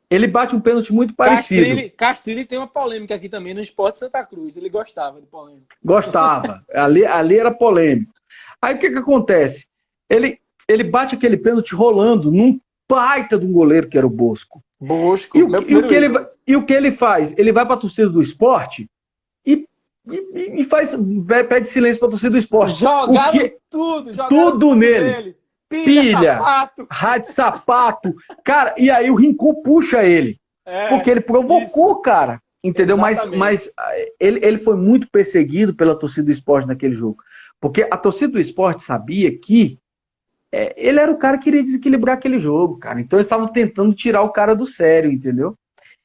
Ele bate um pênalti muito parecido. Castrilli tem uma polêmica aqui também no Sport Santa Cruz. Ele gostava de polêmica. Gostava. Ali era polêmico. Aí o que acontece? Ele bate aquele pênalti rolando num baita de um goleiro que era o Bosco. E o que ele faz? Ele vai para a torcida do Sport e pede silêncio para a torcida do Sport. Jogaram tudo nele. Pilha, rádio sapato. Cara, e aí o Rincon puxa ele. Porque ele provocou, isso. Cara. Entendeu? Mas ele foi muito perseguido pela torcida do Sport naquele jogo. Porque a torcida do Sport sabia que ele era o cara que queria desequilibrar aquele jogo, cara. Então eles estavam tentando tirar o cara do sério, entendeu?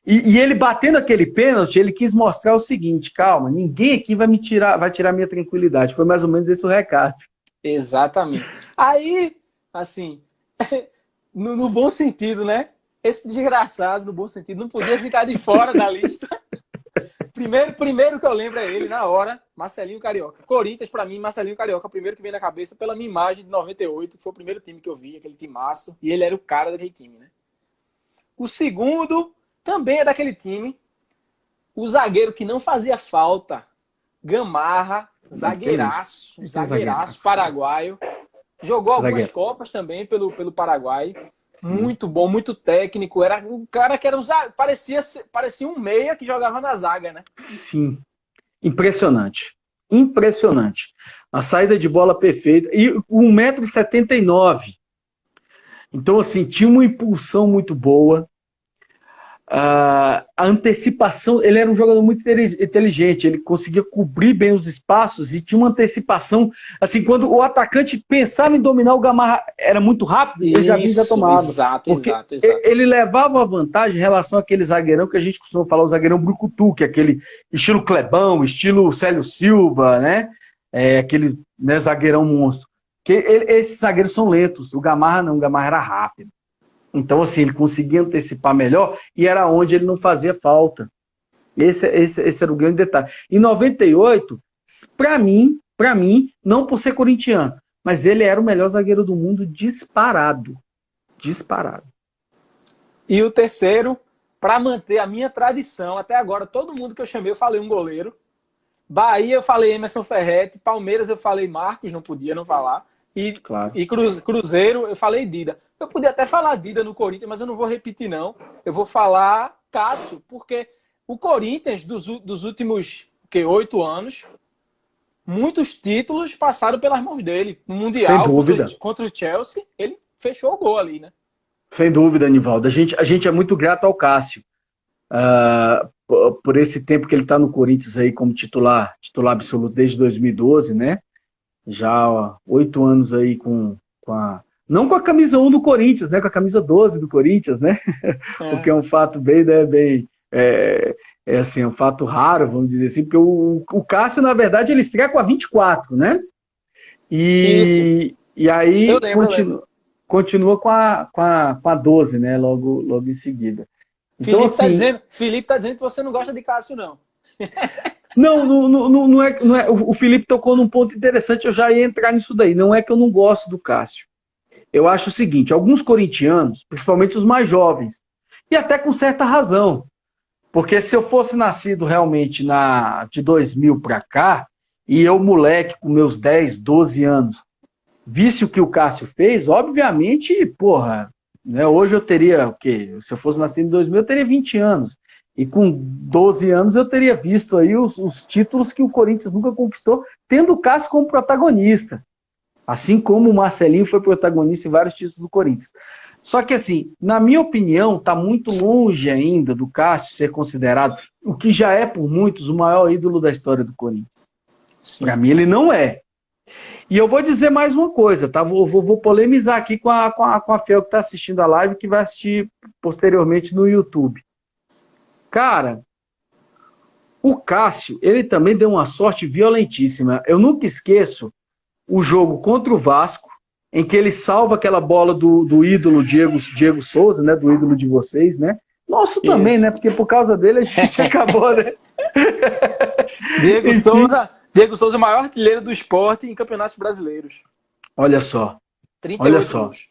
E ele batendo aquele pênalti, ele quis mostrar o seguinte, calma, ninguém aqui vai tirar minha tranquilidade. Foi mais ou menos esse o recado. Exatamente. Aí, assim, no bom sentido, né? Esse desgraçado, no bom sentido, não podia ficar de fora da lista. Primeiro que eu lembro é ele, na hora, Marcelinho Carioca. Corinthians, pra mim, Marcelinho Carioca, o primeiro que vem na cabeça pela minha imagem de 98, que foi o primeiro time que eu vi, aquele timaço, e ele era o cara daquele time, né? O segundo também é daquele time, o zagueiro que não fazia falta, Gamarra, zagueiraço paraguaio. Jogou algumas Copas também pelo Paraguai. Muito bom, muito técnico. Era um cara que era parecia um meia que jogava na zaga, né? Sim. Impressionante. Impressionante. A saída de bola perfeita. E 1,79 m. Então, assim, tinha uma impulsão muito boa. A antecipação, ele era um jogador muito inteligente, ele conseguia cobrir bem os espaços e tinha uma antecipação, assim, quando o atacante pensava em dominar, o Gamarra era muito rápido, ele já vinha tomado. Exato. Ele levava a vantagem em relação àquele zagueirão que a gente costuma falar, o zagueirão brucutu, que é aquele estilo Clebão, estilo Célio Silva, né? Aquele, né, zagueirão monstro. Esses zagueiros são lentos, o Gamarra não, o Gamarra era rápido. Então, assim, ele conseguia antecipar melhor e era onde ele não fazia falta. Esse era o grande detalhe. Em 98, para mim, não por ser corintiano, mas ele era o melhor zagueiro do mundo disparado. Disparado. E o terceiro, para manter a minha tradição, até agora, todo mundo que eu chamei, eu falei um goleiro. Bahia, eu falei Emerson Ferretti. Palmeiras, eu falei Marcos, não podia não falar. Claro. E Cruzeiro, eu falei Dida. Eu podia até falar Dida no Corinthians, mas eu não vou repetir, não. Eu vou falar Cássio, porque o Corinthians, dos últimos 8 anos, muitos títulos passaram pelas mãos dele. No Mundial, contra o Chelsea, ele fechou o gol ali, né? Sem dúvida, Anivaldo. A gente é muito grato ao Cássio. Por esse tempo que ele está no Corinthians aí como titular absoluto desde 2012, né? Já 8 anos aí não com a camisa 1 do Corinthians, né? Com a camisa 12 do Corinthians, né? O que é um fato bem, né? Assim, um fato raro, vamos dizer assim, porque o Cássio, na verdade, ele estreia com a 24, né? E aí continua com a 12, né? Logo em seguida. Então, Felipe tá dizendo que você não gosta de Cássio, não. Não é. O Felipe tocou num ponto interessante, eu já ia entrar nisso daí. Não é que eu não gosto do Cássio. Eu acho o seguinte, alguns corintianos, principalmente os mais jovens, e até com certa razão, porque se eu fosse nascido realmente de 2000 para cá, e eu, moleque, com meus 10, 12 anos, visse o que o Cássio fez, obviamente, porra, né, hoje eu teria, o quê? Se eu fosse nascido em 2000, eu teria 20 anos. E com 12 anos eu teria visto aí os títulos que o Corinthians nunca conquistou, tendo o Cássio como protagonista. Assim como o Marcelinho foi protagonista em vários títulos do Corinthians. Só que, assim, na minha opinião, está muito longe ainda do Cássio ser considerado, o que já é por muitos, o maior ídolo da história do Corinthians. Para mim, ele não é. E eu vou dizer mais uma coisa, tá? Vou polemizar aqui com a Fel, que está assistindo a live, que vai assistir posteriormente no YouTube. Cara, o Cássio, ele também deu uma sorte violentíssima. Eu nunca esqueço o jogo contra o Vasco, em que ele salva aquela bola do ídolo Diego Souza, né? Do ídolo de vocês, né? Nosso também, né? Porque por causa dele a gente acabou, né? Diego Souza é o maior artilheiro do esporte em campeonatos brasileiros. Olha só. 38 olha só. Gols.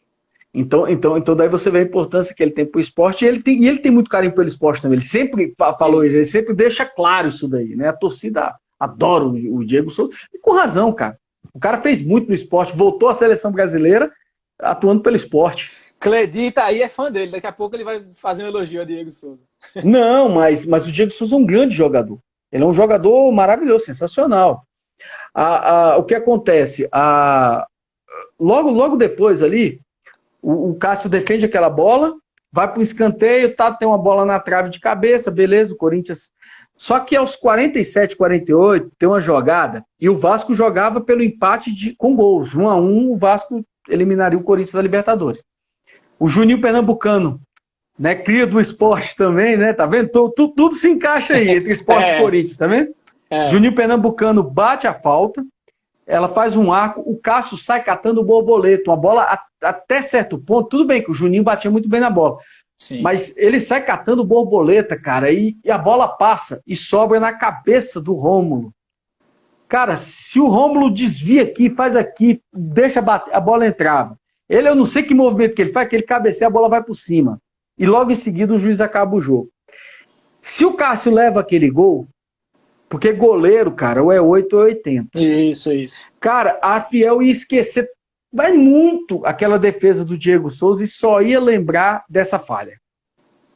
Então daí você vê a importância que ele tem pro esporte, e ele tem muito carinho pelo esporte também. Ele sempre falou isso, ele sempre deixa claro isso daí, né? A torcida adora o Diego Souza, e com razão, cara. O cara fez muito no esporte, voltou à seleção brasileira, atuando pelo esporte. Cledita aí é fã dele, daqui a pouco ele vai fazer um elogio a Diego Souza. Não, mas o Diego Souza é um grande jogador. Ele é um jogador maravilhoso, sensacional. O que acontece? Logo depois ali, o Cássio defende aquela bola, vai para o escanteio, tem uma bola na trave de cabeça, beleza, o Corinthians. Só que aos 47, 48, tem uma jogada, e o Vasco jogava pelo empate com gols. 1-1, o Vasco eliminaria o Corinthians da Libertadores. O Juninho Pernambucano, né, cria do esporte também, né? Tá vendo? Tudo se encaixa aí entre esporte e Corinthians, tá vendo? Juninho Pernambucano bate a falta, ela faz um arco, o Cássio sai catando borboleta, uma bola até certo ponto, tudo bem que o Juninho batia muito bem na bola, sim, mas ele sai catando borboleta, cara, e a bola passa e sobra na cabeça do Rômulo. Cara, se o Rômulo desvia aqui, faz aqui, deixa bater, a bola entrava. Eu não sei que movimento que ele faz, que ele cabeceia, a bola vai por cima. E logo em seguida o juiz acaba o jogo. Se o Cássio leva aquele gol, Porque goleiro, cara, ou é 8 ou é 80. Isso, isso. Cara, a Fiel ia esquecer, vai muito aquela defesa do Diego Souza e só ia lembrar dessa falha.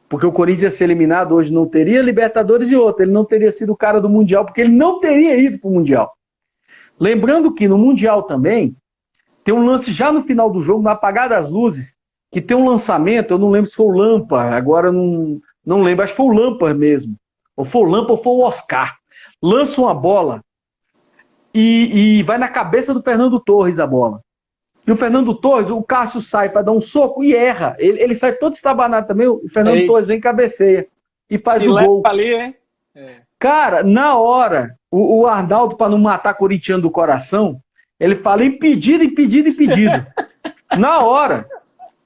Porque o Corinthians ia ser eliminado hoje, não teria Libertadores e outra. Ele não teria sido o cara do Mundial, porque ele não teria ido para o Mundial. Lembrando que no Mundial também, tem um lance já no final do jogo, no apagar das luzes, que tem um lançamento, eu não lembro se foi o Lampa, agora não lembro, acho que foi o Lampa mesmo. Ou foi o Lampa ou foi o Oscar. Lança uma bola e vai na cabeça do Fernando Torres a bola. E o Fernando Torres, o Cássio sai para dar um soco e erra. Ele sai todo estabanado também, o Fernando Torres vem cabeceia e faz o gol. Ali, hein? Cara, na hora, o Arnaldo, para não matar corintiano do coração, ele fala impedido, impedido, impedido. Na hora.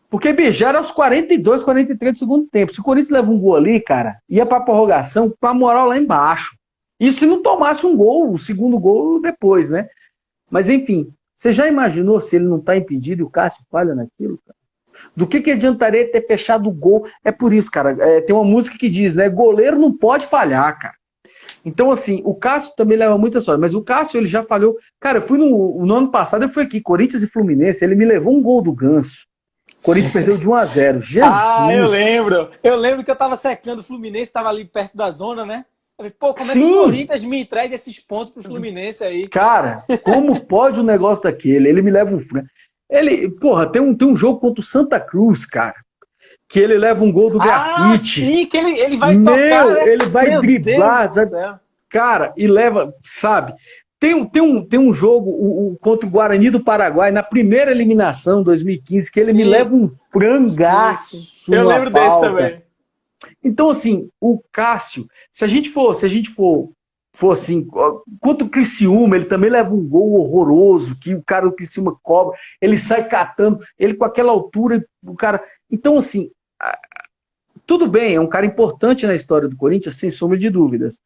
Porque beijaram aos 42, 43 do segundo tempo. Se o Corinthians leva um gol ali, cara, ia para prorrogação com a moral lá embaixo. Isso se não tomasse um gol, o segundo gol depois, né? Mas enfim, você já imaginou se ele não tá impedido e o Cássio falha naquilo, cara? Do que adiantaria ele ter fechado o gol? É por isso, cara, tem uma música que diz, né? Goleiro não pode falhar, cara. Então, assim, o Cássio também leva muita sorte, mas o Cássio, ele já falhou. Cara, eu fui no ano passado, eu fui aqui, Corinthians e Fluminense, ele me levou um gol do Ganso. O Corinthians perdeu de 1-0. Jesus! Ah, eu lembro. Eu lembro que eu tava secando o Fluminense, tava ali perto da zona, né? Eu falei, pô, como é que o Corinthians me entrega esses pontos pro Fluminense aí? Cara, como pode um negócio daquele? Ele me leva um frango. Ele, porra, tem um jogo contra o Santa Cruz, cara, que ele leva um gol do Grafite. Sim, que ele vai tocar, né? Ele vai driblar, cara, e leva, sabe? Tem um jogo contra o Guarani do Paraguai, na primeira eliminação, 2015, que ele me leva um frangaço. Eu lembro desse também. Então, assim, o Cássio, se a gente for assim, contra o Criciúma, ele também leva um gol horroroso, que o cara do Criciúma cobra, ele sai catando, ele com aquela altura, o cara... Então, assim, tudo bem, é um cara importante na história do Corinthians, sem sombra de dúvidas,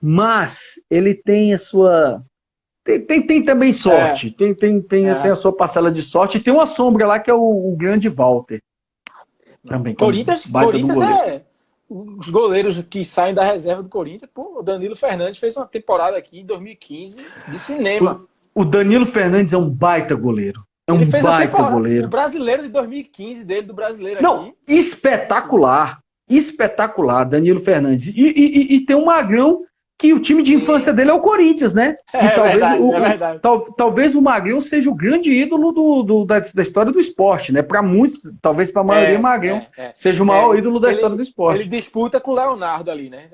mas ele tem a sua... Tem também sorte, tem a sua parcela de sorte, e tem uma sombra lá que é o grande Walter. Também, Corinthians os goleiros que saem da reserva do Corinthians, pô, o Danilo Fernandes fez uma temporada aqui em 2015 de cinema. O Danilo Fernandes é um baita goleiro. Ele fez baita goleiro. O brasileiro de 2015 dele, do brasileiro não, aqui. Espetacular. Espetacular, Danilo Fernandes. E tem um Magrão que o time de infância dele é o Corinthians, né? Verdade. Talvez o Magrão seja o grande ídolo da história do esporte, né? Para muitos, talvez para a maioria, o Magrão seja o maior ídolo da história do esporte. Ele disputa com o Leonardo ali, né?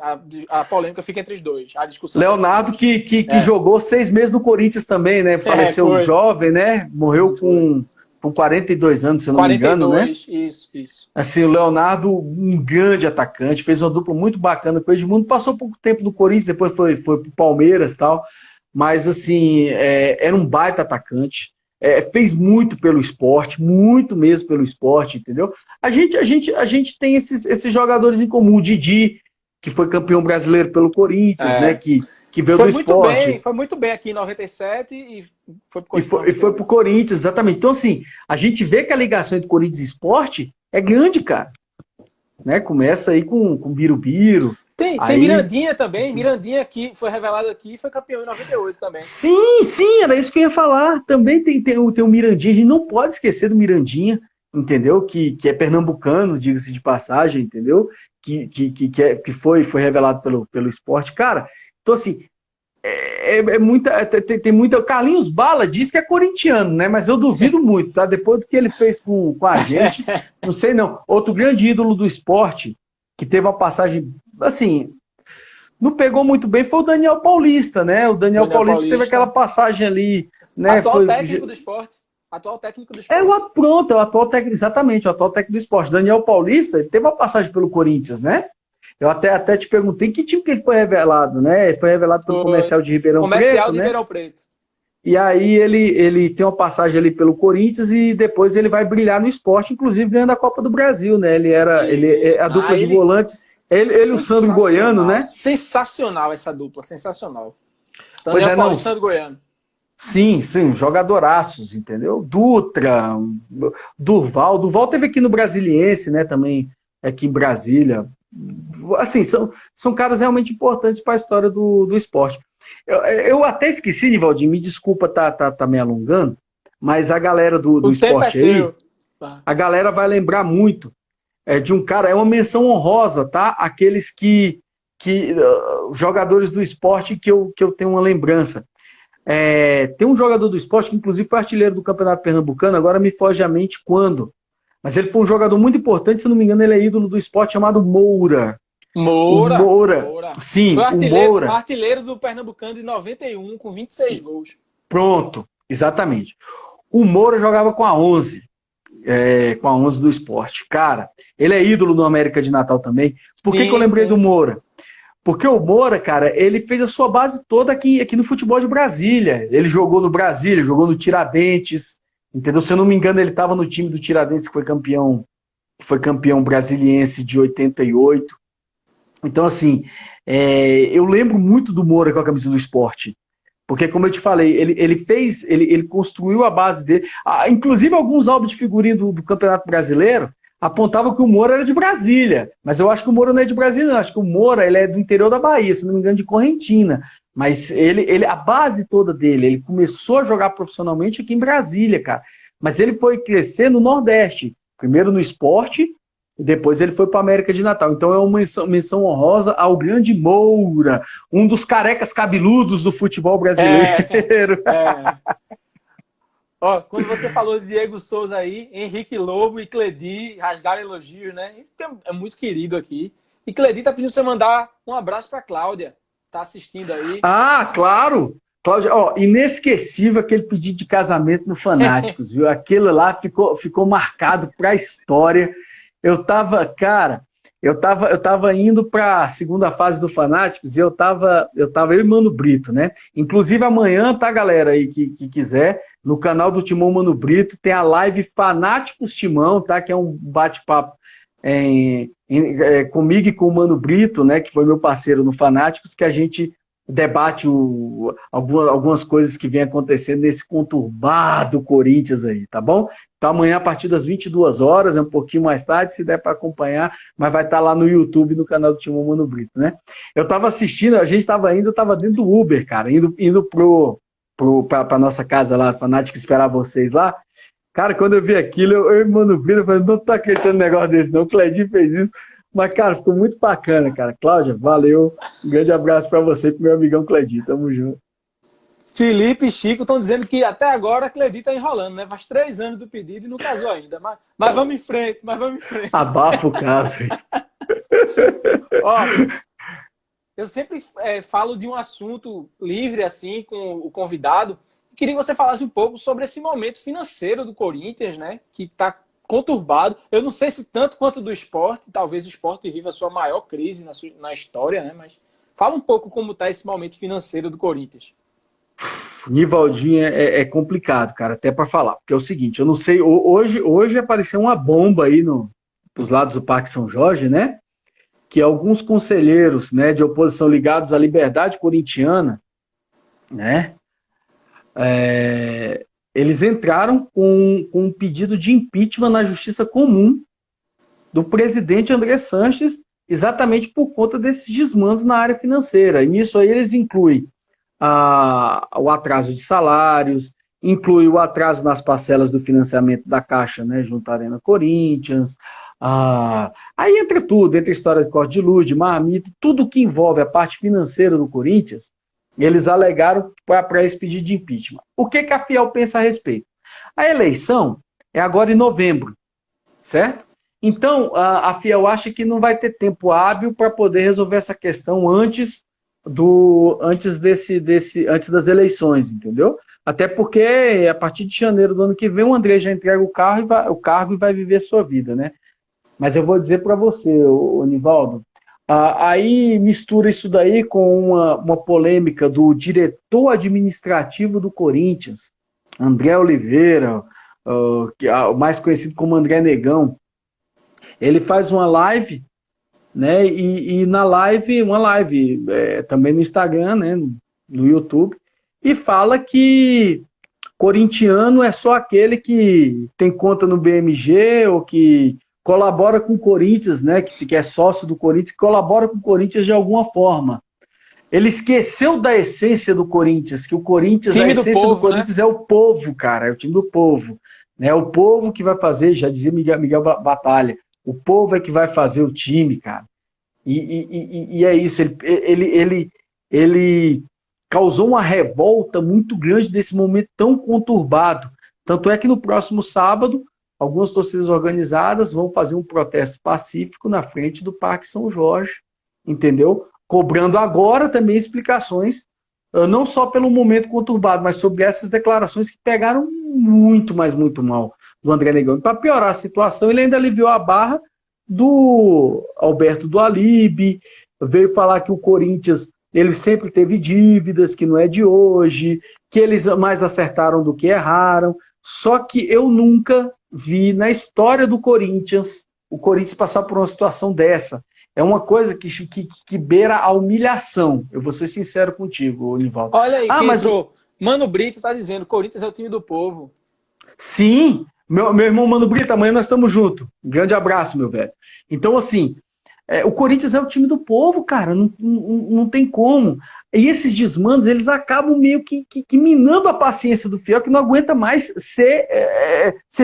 A polêmica fica entre os dois. A discussão Leonardo que jogou 6 meses no Corinthians também, né? Faleceu jovem, né? Morreu com 42 anos, se eu não me engano, né? Isso. Assim, o Leonardo, um grande atacante, fez uma dupla muito bacana com o Edmundo, passou pouco tempo no Corinthians, depois foi pro Palmeiras e tal, mas assim, era um baita atacante, fez muito pelo esporte, muito mesmo pelo esporte, entendeu? A gente tem esses jogadores em comum, o Didi, que foi campeão brasileiro pelo Corinthians, né, que veio do esporte. Foi muito bem aqui em 97 e foi pro Corinthians. E foi pro Corinthians, exatamente. Então, assim, a gente vê que a ligação entre Corinthians e esporte é grande, cara. Né? Começa aí com Birubiru. Tem Mirandinha também. Mirandinha aqui, foi revelado aqui e foi campeão em 98 também. Sim, era isso que eu ia falar. Também tem o Mirandinha. A gente não pode esquecer do Mirandinha, entendeu? Que é pernambucano, diga-se de passagem, entendeu? Que foi revelado pelo esporte. Cara, então, assim, tem muita... O Carlinhos Bala diz que é corintiano, né? Mas eu duvido muito, tá? Depois do que ele fez com a gente, não sei não. Outro grande ídolo do esporte, que teve uma passagem, assim, não pegou muito bem, foi o Daniel Paulista, né? O Daniel Paulista teve aquela passagem ali, né? Atual técnico do esporte. O atual técnico, exatamente, o atual técnico do esporte. Daniel Paulista teve uma passagem pelo Corinthians, né? Eu até te perguntei que time que ele foi revelado, né? Ele foi revelado pelo Comercial de Ribeirão Preto, de Ribeirão Preto. E aí ele tem uma passagem ali pelo Corinthians e depois ele vai brilhar no esporte, inclusive ganhando a Copa do Brasil, né? Ele é a dupla de volantes. Ele e o Sandro Goiano, né? Sensacional essa dupla, sensacional. Pois é, não. Sandro Goiano. Sim, jogadoraços, entendeu? Dutra, Durval. Durval teve aqui no Brasiliense, né? Também aqui em Brasília. assim, são caras realmente importantes para a história do esporte. Eu até esqueci, Nivaldinho, me desculpa tá me alongando, mas a galera do O tempo é esporte aí, seu. a galera vai lembrar muito de um cara, é uma menção honrosa, tá? Aqueles jogadores do esporte que eu tenho uma lembrança. Tem um jogador do esporte que inclusive foi artilheiro do Campeonato Pernambucano, agora me foge a mente quando. Mas ele foi um jogador muito importante, se não me engano, ele é ídolo do esporte, chamado Moura. Moura. O Moura. Sim, Foi o Moura. artilheiro do Pernambucano de 91, com 26 gols. Pronto, exatamente. O Moura jogava com a 11. Com a 11 do esporte. Cara, ele é ídolo no América de Natal também. Por que eu lembrei do Moura? Porque o Moura, cara, ele fez a sua base toda aqui no futebol de Brasília. Ele jogou no Brasília, jogou no Tiradentes, entendeu? Se eu não me engano, ele estava no time do Tiradentes, que foi campeão brasiliense de 88. Então, assim, eu lembro muito do Moura com a camisa do esporte. Porque, como eu te falei, ele construiu a base dele. Inclusive, alguns álbuns de figurinha do Campeonato Brasileiro apontavam que o Moura era de Brasília. Mas eu acho que o Moura não é de Brasília, não. Eu acho que o Moura ele é do interior da Bahia, se não me engano, de Correntina. Mas a base toda dele, ele começou a jogar profissionalmente aqui em Brasília, cara. Mas ele foi crescer no Nordeste. Primeiro no esporte, e depois ele foi para a América de Natal. Então é uma menção honrosa ao grande Moura, um dos carecas cabeludos do futebol brasileiro. Ó, quando você falou de Diego Souza aí, Henrique Lobo e Cledi rasgaram elogios, né? É muito querido aqui. E Cledi tá pedindo você mandar um abraço para Cláudia. Tá assistindo aí. Ah, claro! Cláudia, inesquecível aquele pedido de casamento no Fanáticos, viu? Aquilo lá ficou marcado para a história. Eu tava indo para a segunda fase do Fanáticos e eu tava eu e Mano Brito, né? Inclusive amanhã, tá, galera aí que quiser, no canal do Timão Mano Brito tem a live Fanáticos Timão, tá? Que é um bate-papo comigo e com o Mano Brito, né? Que foi meu parceiro no Fanáticos, que a gente debate algumas coisas que vem acontecendo nesse conturbado Corinthians aí, tá bom? Então amanhã a partir das 22 horas, é um pouquinho mais tarde, se der para acompanhar, mas vai estar lá no YouTube, no canal do Timão Mano Brito, né? Eu tava assistindo, eu tava dentro do Uber, cara, indo pra nossa casa lá, Fanático, esperar vocês lá. Cara, quando eu vi aquilo, eu e o Mano Brito, eu falei, não tô acreditando no negócio desse não, o Cledinho fez isso. Mas, cara, ficou muito bacana, cara. Cláudia, valeu. Um grande abraço para você e pro meu amigão Cledinho. Tamo junto. Felipe e Chico estão dizendo que até agora a Cledi tá enrolando, né? Faz 3 anos do pedido e não casou ainda. Mas vamos em frente, Abafa o caso aí. Ó, eu sempre falo de um assunto livre, assim, com o convidado. Queria que você falasse um pouco sobre esse momento financeiro do Corinthians, né? Que está conturbado. Eu não sei se tanto quanto do esporte, talvez o esporte viva a sua maior crise na história, né? Mas fala um pouco como está esse momento financeiro do Corinthians. Nivaldinho é complicado, cara, até para falar. Porque é o seguinte, eu não sei, hoje apareceu uma bomba aí nos lados do Parque São Jorge, né? Que alguns conselheiros, né, de oposição ligados à Liberdade Corintiana, né? Eles entraram com um pedido de impeachment na Justiça Comum do presidente André Sanches, exatamente por conta desses desmandos na área financeira. E nisso aí eles incluem o atraso de salários, inclui o atraso nas parcelas do financiamento da Caixa, né, junto à Arena Corinthians. Aí entra tudo, entra a história de corte de luz, de marmita, tudo que envolve a parte financeira do Corinthians. Eles alegaram para esse pedido de impeachment. O que a Fiel pensa a respeito? A eleição é agora em novembro, certo? Então, a Fiel acha que não vai ter tempo hábil para poder resolver essa questão antes das eleições, entendeu? Até porque, a partir de janeiro do ano que vem, o André já entrega o cargo e vai viver a sua vida, né? Mas eu vou dizer para você, Nivaldo, aí mistura isso daí com uma polêmica do diretor administrativo do Corinthians, André Oliveira, mais conhecido como André Negão. Ele faz uma live, né? E na live, também no Instagram, né? No YouTube, e fala que corintiano é só aquele que tem conta no BMG ou que colabora com o Corinthians, né? Que é sócio do Corinthians, que colabora com o Corinthians de alguma forma. Ele esqueceu da essência do Corinthians, que o Corinthians, a essência do Corinthians, né? É o povo, cara, é o time do povo. É o povo que vai fazer, já dizia Miguel Batalha, o povo é que vai fazer o time, cara. E é isso, ele causou uma revolta muito grande nesse momento tão conturbado. Tanto é que no próximo sábado, algumas torcidas organizadas vão fazer um protesto pacífico na frente do Parque São Jorge, entendeu? Cobrando agora também explicações, não só pelo momento conturbado, mas sobre essas declarações que pegaram muito, mas muito mal do André Negão. E para piorar a situação, ele ainda aliviou a barra do Alberto do Alibe, veio falar que o Corinthians ele sempre teve dívidas, que não é de hoje, que eles mais acertaram do que erraram. Só que eu nunca vi na história do Corinthians o Corinthians passar por uma situação dessa. É uma coisa que beira a humilhação. Eu vou ser sincero contigo, Nivaldo. Olha aí, mas o Mano Brito está dizendo que o Corinthians é o time do povo. Sim, meu irmão Mano Brito, amanhã nós estamos juntos. Grande abraço, meu velho. Então, assim, o Corinthians é o time do povo, cara. Não tem como. E esses desmandos, eles acabam meio que minando a paciência do fiel, que não aguenta mais ser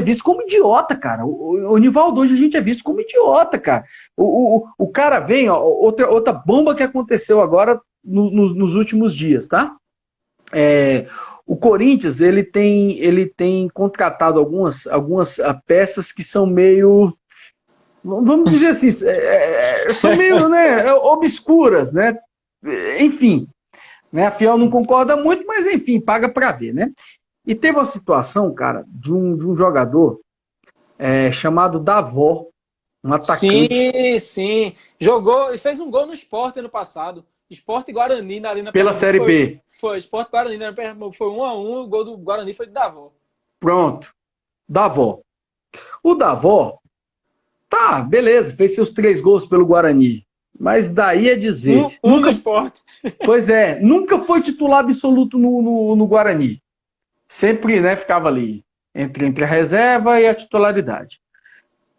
visto como idiota, cara. O Nivaldo, hoje a gente é visto como idiota, cara. O cara vem, ó, outra bomba que aconteceu agora nos últimos dias, tá? O Corinthians, ele tem contratado algumas peças que são meio, vamos dizer assim, são meio, né, obscuras, né? Enfim, né, a Fiel não concorda muito, mas enfim, paga para ver, né? E teve uma situação, cara, de um jogador chamado Davó, um atacante. Sim. Jogou e fez um gol no Sport ano passado. Sport e Guarani na Arena pela Série B. Foi Sport e Guarani na Arena, foi 1-1, o gol do Guarani foi de Davó. Pronto. Davó. O Davó, tá, beleza, fez seus 3 gols pelo Guarani. Mas daí é dizer... nunca no Sport. Pois é, nunca foi titular absoluto no Guarani. Sempre, né, ficava ali entre a reserva e a titularidade.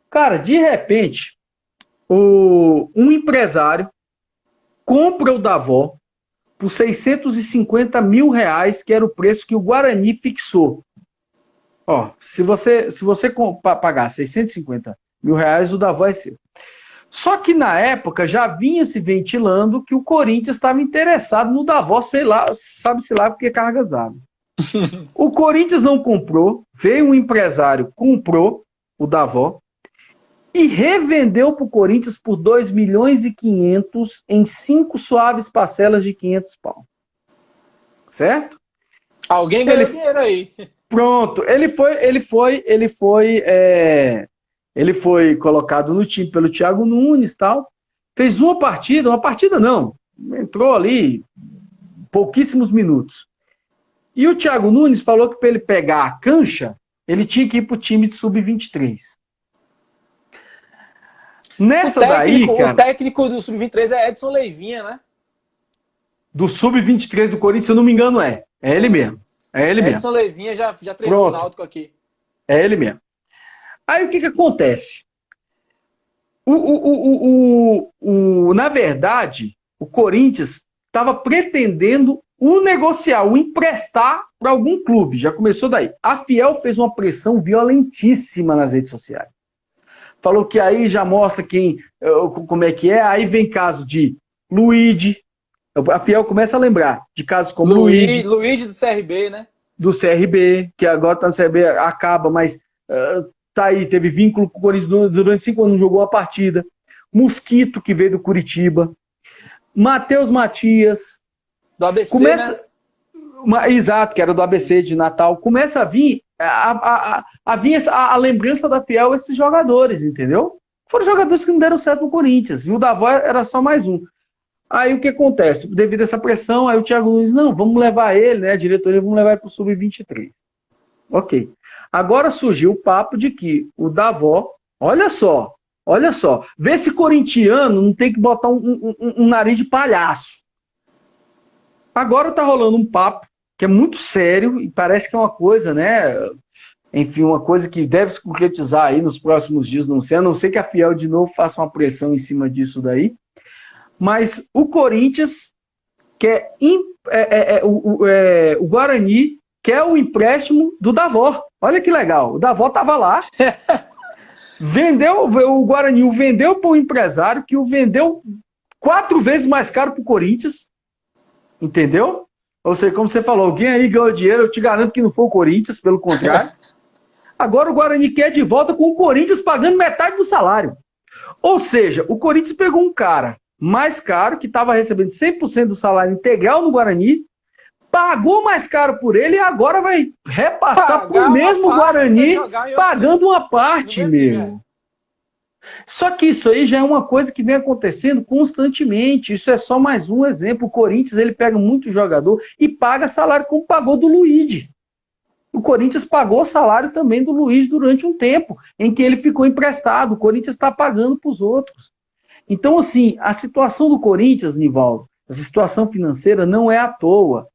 Cara, de repente, um empresário compra o Davó por R$650 mil, que era o preço que o Guarani fixou. Ó, se você pagar R$650 mil, o Davó é seu. Só que na época já vinha se ventilando que o Corinthians estava interessado no Davó, sei lá, sabe-se lá porque cargas d'água. O Corinthians não comprou, veio um empresário, comprou o Davó e revendeu para o Corinthians por 2.500.000 em 5 suaves parcelas de 500 pau. Certo? Alguém ganhou dinheiro aí. Pronto, ele foi colocado no time pelo Thiago Nunes e tal. Fez uma partida não, entrou ali pouquíssimos minutos. E o Thiago Nunes falou que para ele pegar a cancha, ele tinha que ir para o time de sub-23. O técnico do sub-23 é Edson Leivinha, né? Do sub-23 do Corinthians, se eu não me engano, é ele mesmo. Edson Leivinha já treinou o Náutico aqui. É ele mesmo. Aí o que acontece? Na verdade, o Corinthians estava pretendendo negociar, emprestar para algum clube. Já começou daí. A Fiel fez uma pressão violentíssima nas redes sociais. Falou que aí já mostra como é que é. Aí vem caso de Luigi. A Fiel começa a lembrar de casos como Luigi do CRB, né? Do CRB, que agora está no CRB, acaba, mas tá aí, teve vínculo com o Corinthians durante 5 anos, não jogou uma partida. Mosquito, que veio do Curitiba. Matheus Matias. Do ABC, né? Exato, que era do ABC de Natal. Começa a vir a lembrança da Fiel a esses jogadores, entendeu? Foram jogadores que não deram certo no Corinthians. E o Davó era só mais um. Aí o que acontece? Devido a essa pressão, aí o Thiago Nunes, não, vamos levar ele, né? A diretoria, vamos levar ele para o Sub-23. Ok. Agora surgiu o papo de que o Davó, olha só, vê se corintiano não tem que botar um nariz de palhaço. Agora tá rolando um papo que é muito sério e parece que é uma coisa, né? enfim, uma coisa que deve se concretizar aí nos próximos dias, não sei, a não ser que a Fiel de novo faça uma pressão em cima disso daí. Mas o Corinthians quer o Guarani quer o empréstimo do Davó. Olha que legal, o Davó estava lá, o Guarani o vendeu para um empresário que o vendeu 4 vezes mais caro para o Corinthians, entendeu? Ou seja, como você falou, alguém aí ganhou dinheiro, eu te garanto que não foi o Corinthians, pelo contrário. Agora o Guarani quer de volta com o Corinthians pagando metade do salário. Ou seja, o Corinthians pegou um cara mais caro, que estava recebendo 100% do salário integral no Guarani, pagou mais caro por ele e agora vai repassar para o mesmo Guarani, pagando uma parte, meu. Só que isso aí já é uma coisa que vem acontecendo constantemente. Isso é só mais um exemplo. O Corinthians ele pega muito jogador e paga salário como pagou do Luigi. O Corinthians pagou o salário também do Luiz durante um tempo em que ele ficou emprestado. O Corinthians está pagando para os outros. Então, assim, a situação do Corinthians, Nivaldo, a situação financeira não é à toa.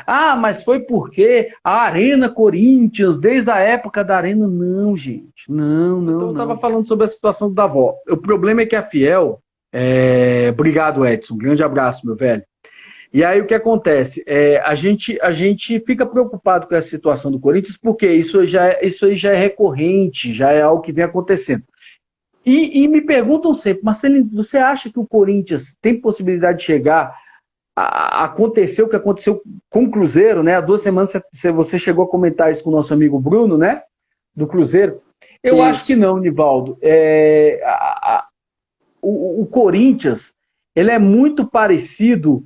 Ah, mas foi porque a Arena Corinthians, desde a época da Arena, não, gente. Não. Então, eu estava falando sobre a situação do Davó. O problema é que a Fiel... Obrigado, Edson. Grande abraço, meu velho. E aí o que acontece? A gente fica preocupado com essa situação do Corinthians, porque isso aí já é recorrente, já é algo que vem acontecendo. E me perguntam sempre, Marcelinho, você acha que o Corinthians tem possibilidade de chegar a acontecer o que aconteceu com o Cruzeiro, né? Há 2 semanas você chegou a comentar isso com o nosso amigo Bruno, né? Do Cruzeiro. Eu acho que não, Nivaldo. O Corinthians, ele é muito parecido.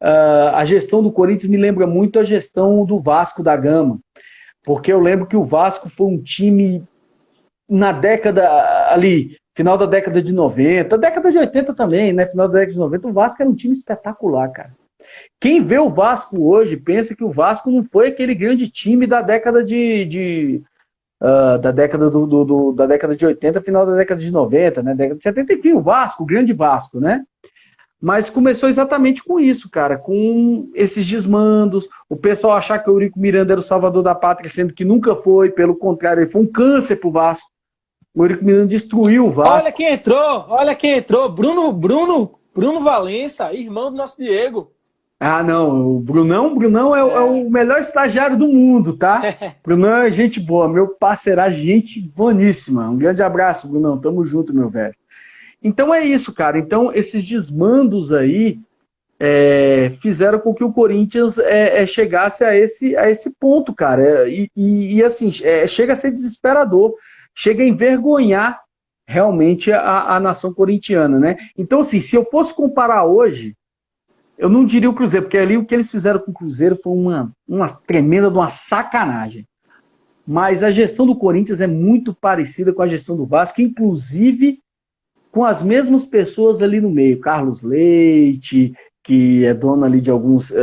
A gestão do Corinthians me lembra muito a gestão do Vasco da Gama, porque eu lembro que o Vasco foi um time na década ali, final da década de 90, década de 80 também, né? Final da década de 90, o Vasco era um time espetacular, cara. Quem vê o Vasco hoje pensa que o Vasco não foi aquele grande time da década da década de 80, final da década de 90, né? Década de 70, enfim, o Vasco, o grande Vasco, né? Mas começou exatamente com isso, cara, com esses desmandos, o pessoal achar que o Eurico Miranda era o salvador da pátria, sendo que nunca foi, pelo contrário, ele foi um câncer pro Vasco. O Eurico Miranda destruiu o Vasco. Olha quem entrou, Bruno Valença, irmão do nosso Diego. Ah, não, o Brunão é o melhor estagiário do mundo, tá? Brunão é gente boa, meu parceiro, gente boníssima. Um grande abraço, Brunão, tamo junto, meu velho. Então é isso, cara. Então esses desmandos aí fizeram com que o Corinthians chegasse a esse ponto, cara. E assim, chega a ser desesperador. Chega a envergonhar realmente a nação corintiana, né? Então, assim, se eu fosse comparar hoje, eu não diria o Cruzeiro, porque ali o que eles fizeram com o Cruzeiro foi uma tremenda de uma sacanagem. Mas a gestão do Corinthians é muito parecida com a gestão do Vasco, inclusive com as mesmas pessoas ali no meio. Carlos Leite, que é dono ali de alguns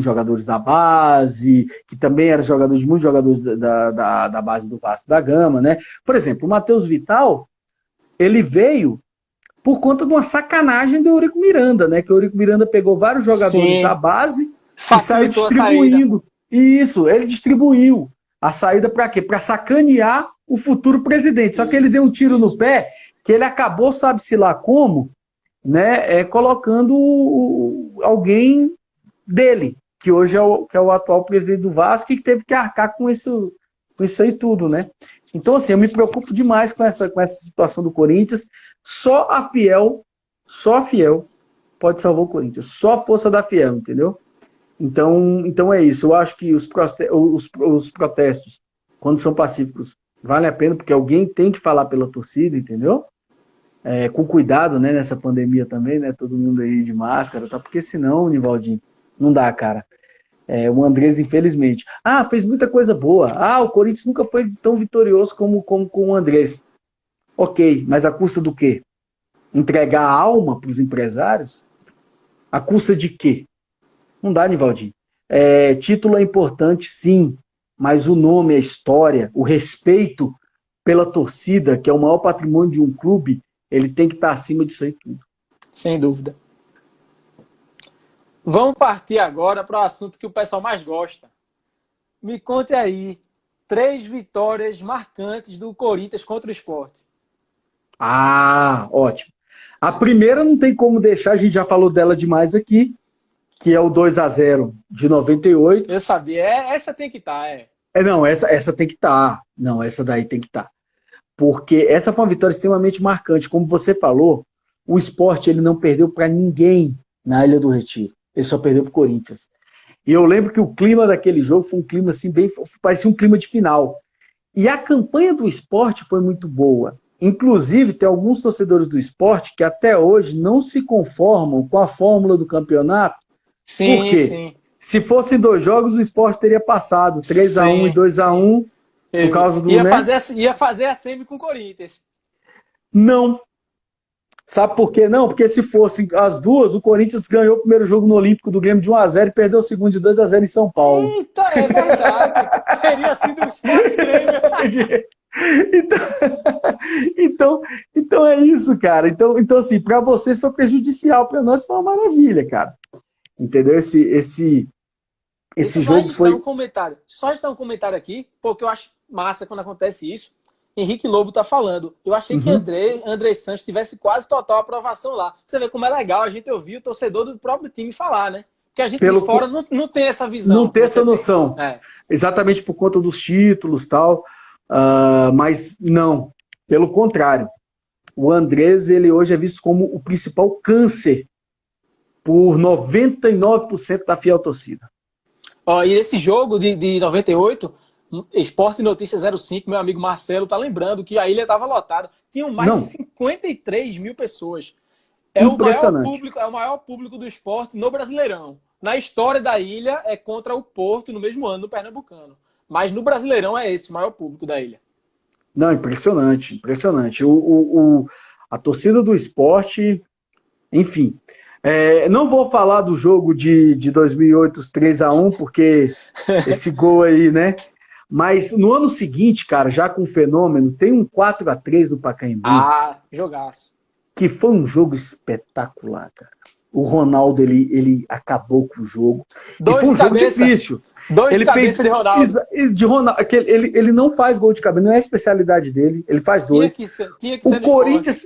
jogadores da base, que também era jogador de muitos jogadores da base do Vasco da Gama, né? Por exemplo, o Matheus Vital, ele veio por conta de uma sacanagem do Eurico Miranda, né? Que o Eurico Miranda pegou vários jogadores da base e saiu distribuindo. Isso, ele distribuiu a saída para quê? Para sacanear o futuro presidente. Só que ele deu um tiro no pé, que ele acabou, sabe-se lá como, né, colocando alguém dele, que hoje é o atual presidente do Vasco e que teve que arcar com isso aí tudo, né? Então, assim, eu me preocupo demais com essa situação do Corinthians. Só a Fiel pode salvar o Corinthians. Só a força da Fiel, entendeu? Então é isso. Eu acho que os protestos, quando são pacíficos, vale a pena, porque alguém tem que falar pela torcida, entendeu? Com cuidado, né, nessa pandemia também, né? Todo mundo aí de máscara, tá? Porque senão, Nivaldinho, não dá, cara. O Andrés, infelizmente. Fez muita coisa boa. O Corinthians nunca foi tão vitorioso como com o Andrés. Ok, mas a custa do quê? Entregar a alma para os empresários? A custa de quê? Não dá, Nivaldinho. Título é importante, sim, mas o nome, a história, o respeito pela torcida, que é o maior patrimônio de um clube, ele tem que estar acima disso aí tudo. Sem dúvida. Vamos partir agora para o assunto que o pessoal mais gosta. Me conte aí, 3 vitórias marcantes do Corinthians contra o Sport. Ah, ótimo. A primeira não tem como deixar, a gente já falou dela demais aqui, que é o 2-0 de 98. Eu sabia, essa tem que estar, Não, essa tem que estar. Não, essa daí tem que estar. Porque essa foi uma vitória extremamente marcante. Como você falou, o Sport ele não perdeu para ninguém na Ilha do Retiro. Ele só perdeu para o Corinthians. E eu lembro que o clima daquele jogo foi um clima assim, bem, parecia um clima de final. E a campanha do Sport foi muito boa. Inclusive, tem alguns torcedores do Sport que até hoje não se conformam com a fórmula do campeonato. Sim, Por quê? sim. Se fossem 2 jogos, o Sport teria passado 3-1 e 2-1 por causa do... Ia fazer a semi com o Corinthians. Não. Sabe por quê? Não, porque se fossem as duas, o Corinthians ganhou o primeiro jogo no Olímpico do Grêmio de 1-0 e perdeu o segundo de 2-0 em São Paulo. Eita, é verdade. Teria sido o Sport Grêmio. Então é isso, cara. Então assim, para vocês foi prejudicial, para nós foi uma maravilha, cara. Entendeu? Esse jogo foi... Só registrar um comentário aqui, porque eu acho massa quando acontece isso. Henrique Lobo tá falando. Eu achei que André Santos tivesse quase total aprovação lá. Você vê como é legal a gente ouvir o torcedor do próprio time falar, né? Porque a gente de fora não tem essa visão. Não tem essa noção. Exatamente por conta dos títulos e tal. Mas não. Pelo contrário. O Andrés, ele hoje é visto como o principal câncer por 99% da fiel torcida. E esse jogo de 98, Esporte Notícias 05, meu amigo Marcelo tá lembrando que a ilha estava lotada. Tinham mais de 53 mil pessoas. É o maior público do esporte no Brasileirão. Na história da ilha é contra o Porto no mesmo ano, no Pernambucano. Mas no Brasileirão é esse o maior público da ilha. Não, impressionante, impressionante. A torcida do esporte, enfim... não vou falar do jogo de 2008, os 3-1, porque esse gol aí, né? Mas no ano seguinte, cara, já com o Fenômeno, tem um 4-3 do Pacaembu. Jogaço. Que foi um jogo espetacular, cara. O Ronaldo, ele acabou com o jogo. E foi um jogo difícil. Ele fez de Ronaldo. Ele não faz gol de cabeça, não é a especialidade dele. Ele faz 2. Tinha que ser o Corinthians,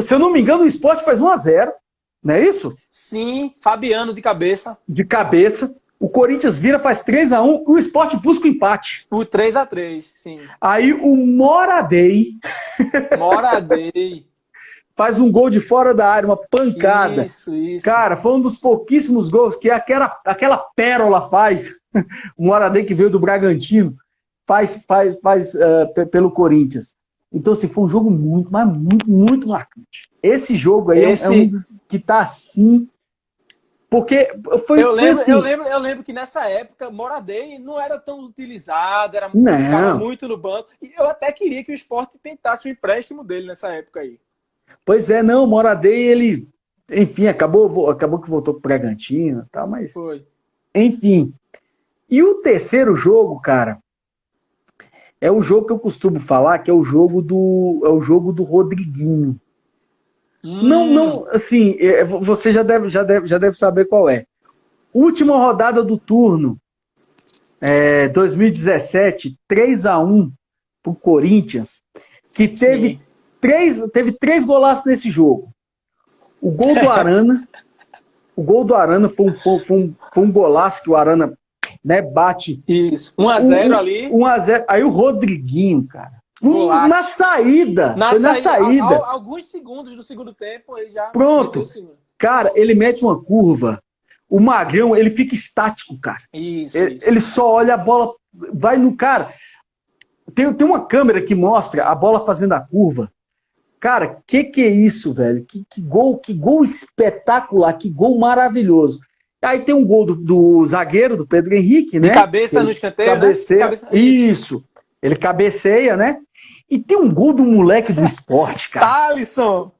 se eu não me engano, o Sport faz 1-0. Não é isso? Sim, Fabiano de cabeça. De cabeça. O Corinthians vira, faz 3-1 e o Sport busca o empate. O 3-3, sim. Aí o Moradei faz um gol de fora da área, uma pancada. Isso. Cara, foi um dos pouquíssimos gols que aquela pérola faz. O Moradei que veio do Bragantino faz pelo Corinthians. Então, assim, foi um jogo muito, mas muito, muito marcante. Esse jogo aí é um dos que tá assim... Porque foi assim... eu lembro que nessa época, Moradei não era tão utilizado, ficava muito no banco. E eu até queria que o Sport tentasse o empréstimo dele nessa época aí. Pois é, não, o Moradei, ele... Enfim, acabou que voltou pro Bragantino e tal, mas... Foi. Enfim. E o terceiro jogo, cara... É o jogo que eu costumo falar, que é o jogo do Rodriguinho. Não, assim, você já deve saber qual é. Última rodada do turno, 2017, 3-1 pro Corinthians, que teve 3 golaços nesse jogo. O gol do Arana foi um golaço que o Arana, né, bate. Isso. 1-0 ali. 1-0. Aí o Rodriguinho, cara. Na saída. Alguns segundos do segundo tempo, ele já... Pronto. Cara, ele mete uma curva. O Magrão, ele fica estático, cara. Isso. Ele só olha a bola, vai no cara. Tem uma câmera que mostra a bola fazendo a curva. Cara, que é isso, velho? Que gol espetacular, que gol maravilhoso. Aí tem um gol do zagueiro, do Pedro Henrique, né? De cabeça no escanteio, cabeceia, né? Isso. Ele cabeceia, né? E tem um gol do moleque do Esporte, cara. Thalisson!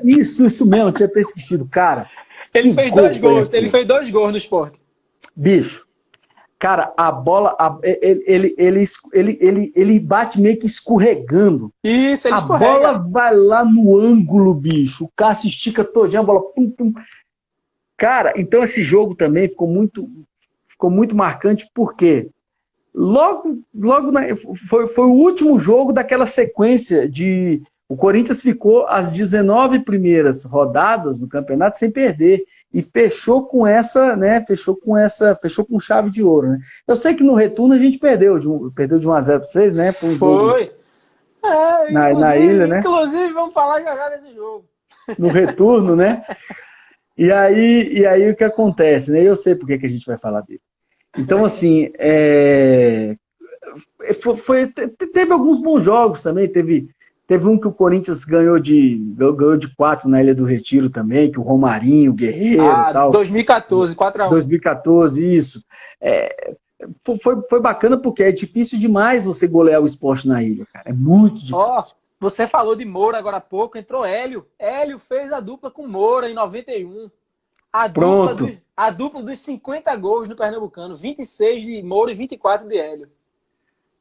Isso mesmo, eu tinha até esquecido, cara. Ele fez 2 gols, ele fez 2 gols no Sport. Bicho, cara, a bola, ele bate meio que escorregando. Isso, ele escorrega. A bola vai lá no ângulo, bicho. O cara se estica todinho, a bola pum, pum. Cara, então esse jogo também ficou muito marcante, porque foi o último jogo daquela sequência de... O Corinthians ficou as 19 primeiras rodadas do campeonato sem perder e fechou com essa, né? Fechou com chave de ouro, né? Eu sei que no retorno a gente perdeu de 1-0 para vocês, né? Foi um jogo na ilha, né? Inclusive, vamos falar já desse jogo. No retorno, né? E aí o que acontece, né? Eu sei por que a gente vai falar dele. Então, assim, teve alguns bons jogos também, teve um que o Corinthians ganhou de 4 na Ilha do Retiro também, que o Romarinho, o Guerreiro e tal. 2014, 4-1. 2014, isso. Foi bacana porque é difícil demais você golear o Sport na ilha, cara. É muito difícil. Você falou de Moura agora há pouco, entrou Hélio. Hélio fez a dupla com Moura em 91. A dupla dos 50 gols no Pernambucano. 26 de Moura e 24 de Hélio.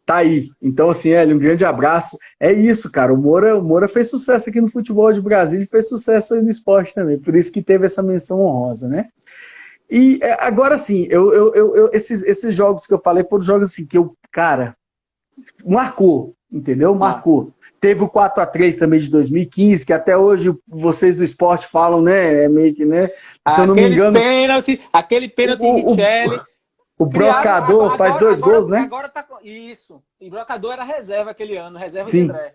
Tá aí. Então, assim, Hélio, um grande abraço. É isso, cara. O Moura fez sucesso aqui no futebol de Brasília e fez sucesso aí no esporte também. Por isso que teve essa menção honrosa, né? E agora, sim, esses jogos que eu falei foram jogos assim que cara, marcou, entendeu? Marcou. Teve o 4-3 também de 2015, que até hoje vocês do esporte falam, né? É meio que, né? Se eu não me engano. Aquele pênalti de Richelli. O Brocador faz 2 gols, né? Agora tá isso. E o Brocador era reserva aquele ano, reserva de André.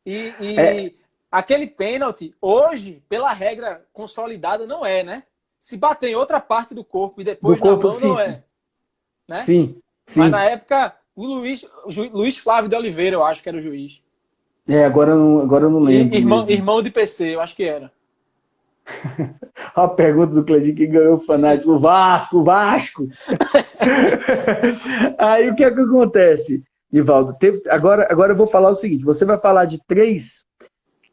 E aquele pênalti, hoje, pela regra consolidada, não é, né? Se bater em outra parte do corpo e depois na mão, não é. Né? Sim. Mas na época, o Luiz Flávio de Oliveira, eu acho que era o juiz. Agora eu não lembro. Irmão de PC, eu acho que era. A pergunta do Cledinho que ganhou o fanático. Vasco! Aí o que é que acontece, Nivaldo? Agora eu vou falar o seguinte: você vai falar de 3.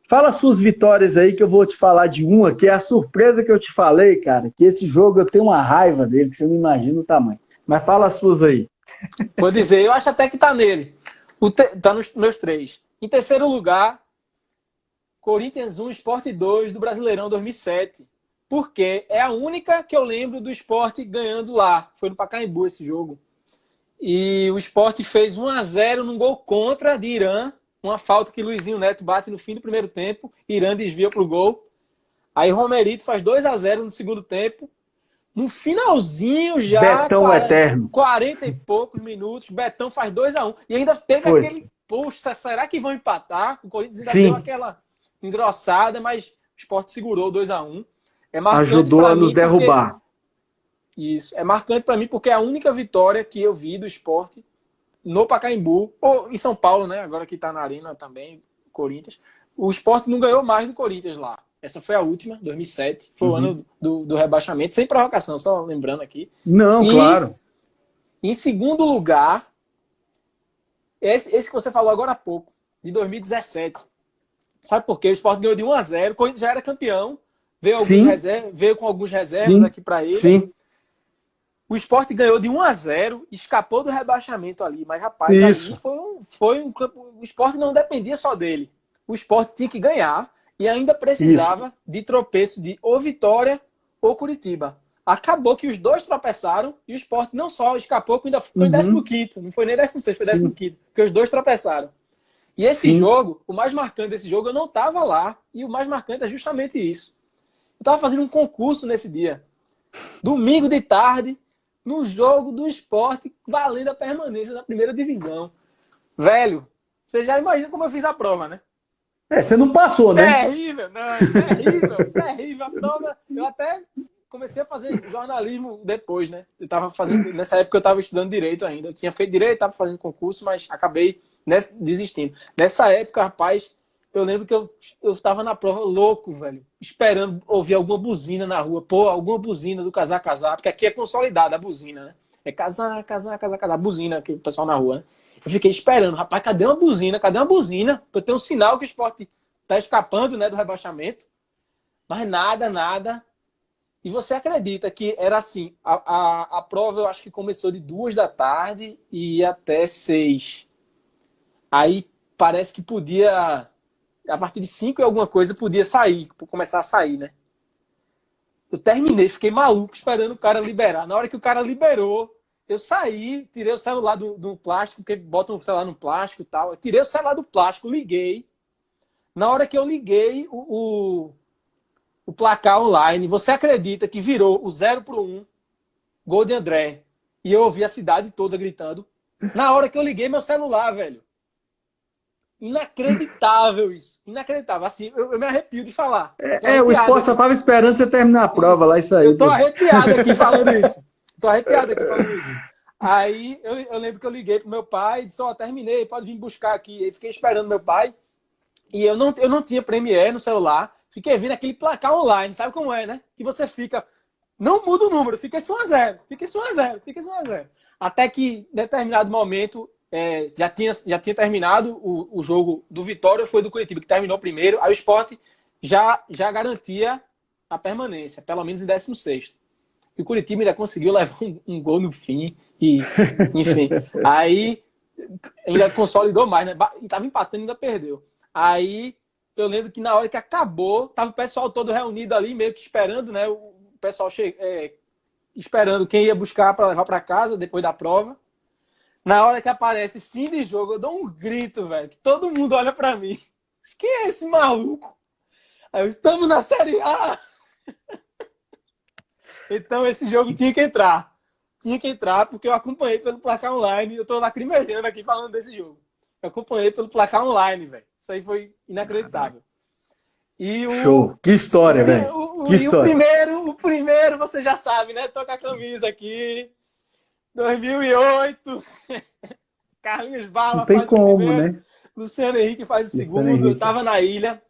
Fala suas vitórias aí, que eu vou te falar de uma, que é a surpresa que eu te falei, cara. Que esse jogo eu tenho uma raiva dele, que você não imagina o tamanho. Mas fala as suas aí. Vou dizer, eu acho até que tá nele. Tá nos meus 3. Em terceiro lugar, Corinthians 1, Sport 2 do Brasileirão 2007. Porque é a única que eu lembro do Sport ganhando lá. Foi no Pacaembu esse jogo. E o Sport fez 1-0 num gol contra de Irã. Uma falta que Luizinho Neto bate no fim do primeiro tempo. Irã desvia pro gol. Aí Romerito faz 2-0 no segundo tempo. No finalzinho já... Betão eterno. 40 e poucos minutos. Betão faz 2-1. E ainda teve aquele... Poxa, será que vão empatar? O Corinthians ainda deu aquela engrossada, mas o Sport segurou 2-1. Ajudou a nos derrubar. Isso. É marcante para mim porque é a única vitória que eu vi do Sport no Pacaembu, ou em São Paulo, né? Agora que tá na Arena também, Corinthians. O Sport não ganhou mais do Corinthians lá. Essa foi a última, 2007. Foi o ano do rebaixamento, sem provocação, só lembrando aqui. Não, claro. Em segundo lugar, esse que você falou agora há pouco, de 2017. Sabe por quê? O Sport ganhou de 1-0, o Corinthians já era campeão, veio com alguns reservas aqui para ele. Sim. O Sport ganhou de 1-0, escapou do rebaixamento ali. Mas, rapaz, ali foi um campo... O Sport não dependia só dele. O Sport tinha que ganhar e ainda precisava de tropeço de ou Vitória ou Curitiba. Acabou que os dois tropeçaram e o Sport não só escapou, como ainda ficou em 15º. Não foi nem 16º, foi 15º. Porque os dois tropeçaram. E esse jogo, o mais marcante desse jogo, eu não estava lá. E o mais marcante é justamente isso. Eu estava fazendo um concurso nesse dia. Domingo de tarde, no jogo do Sport, valendo a permanência na primeira divisão. Velho, você já imagina como eu fiz a prova, né? Você não passou, né? Terrível, terrível a prova. Eu até comecei a fazer jornalismo depois, né? Nessa época eu estava estudando Direito ainda. Eu tinha feito Direito, estava fazendo concurso, mas acabei desistindo. Nessa época, rapaz, eu lembro que eu estava na prova louco, velho, esperando ouvir alguma buzina na rua. Pô, alguma buzina do casar, porque aqui é consolidada a buzina, né? É casar, a buzina que o pessoal na rua, né? Eu fiquei esperando, rapaz, cadê uma buzina? Pra eu ter um sinal que o Sport tá escapando, né, do rebaixamento. Mas nada. E você acredita que era assim, a prova eu acho que começou de 2 da tarde e ia até 6. Aí parece que podia... A partir de 5 e alguma coisa podia começar a sair, né? Eu terminei, fiquei maluco esperando o cara liberar. Na hora que o cara liberou, eu saí, tirei o celular do plástico, porque botam o celular no plástico e tal. Eu tirei o celular do plástico, liguei. Na hora que eu liguei o placar online, você acredita que virou o 0-1, gol de André. E eu ouvi a cidade toda gritando. Na hora que eu liguei meu celular, velho. Inacreditável isso. Inacreditável. Assim, eu me arrepio de falar. O esporte só tava esperando você terminar a prova lá, isso aí. Eu tô arrepiado aqui falando isso. Aí eu lembro que eu liguei pro meu pai e disse, terminei, pode vir buscar aqui. Aí fiquei esperando meu pai. E eu não tinha Premiere no celular. Fiquei vendo aquele placar online. Sabe como é, né? Que você fica... Não muda o número. Fica esse 1-0. Fica esse 1-0. Até que, em determinado momento, já tinha terminado o jogo do Vitória, foi do Curitiba, que terminou primeiro. Aí o Sport já garantia a permanência, pelo menos em 16º. E o Curitiba ainda conseguiu levar um gol no fim. E, enfim, aí ainda consolidou mais, né? Tava empatando e ainda perdeu. Aí eu lembro que na hora que acabou, tava o pessoal todo reunido ali, meio que esperando, né? O pessoal esperando quem ia buscar para levar para casa depois da prova. Na hora que aparece fim de jogo, eu dou um grito, velho, que todo mundo olha para mim. Quem é esse maluco? Aí eu, estamos na Série A! Então esse jogo tinha que entrar. Tinha que entrar porque eu acompanhei pelo placar online. Eu tô lacrimejando aqui falando desse jogo. Eu acompanhei pelo placar online, velho. Isso aí foi inacreditável. Show! Que história, velho! Que história! O primeiro, você já sabe, né? Tô com a camisa aqui. 2008. Carlinhos Bala não tem faz como, o primeiro. né? Luciano Henrique faz o segundo. Eu tava na ilha.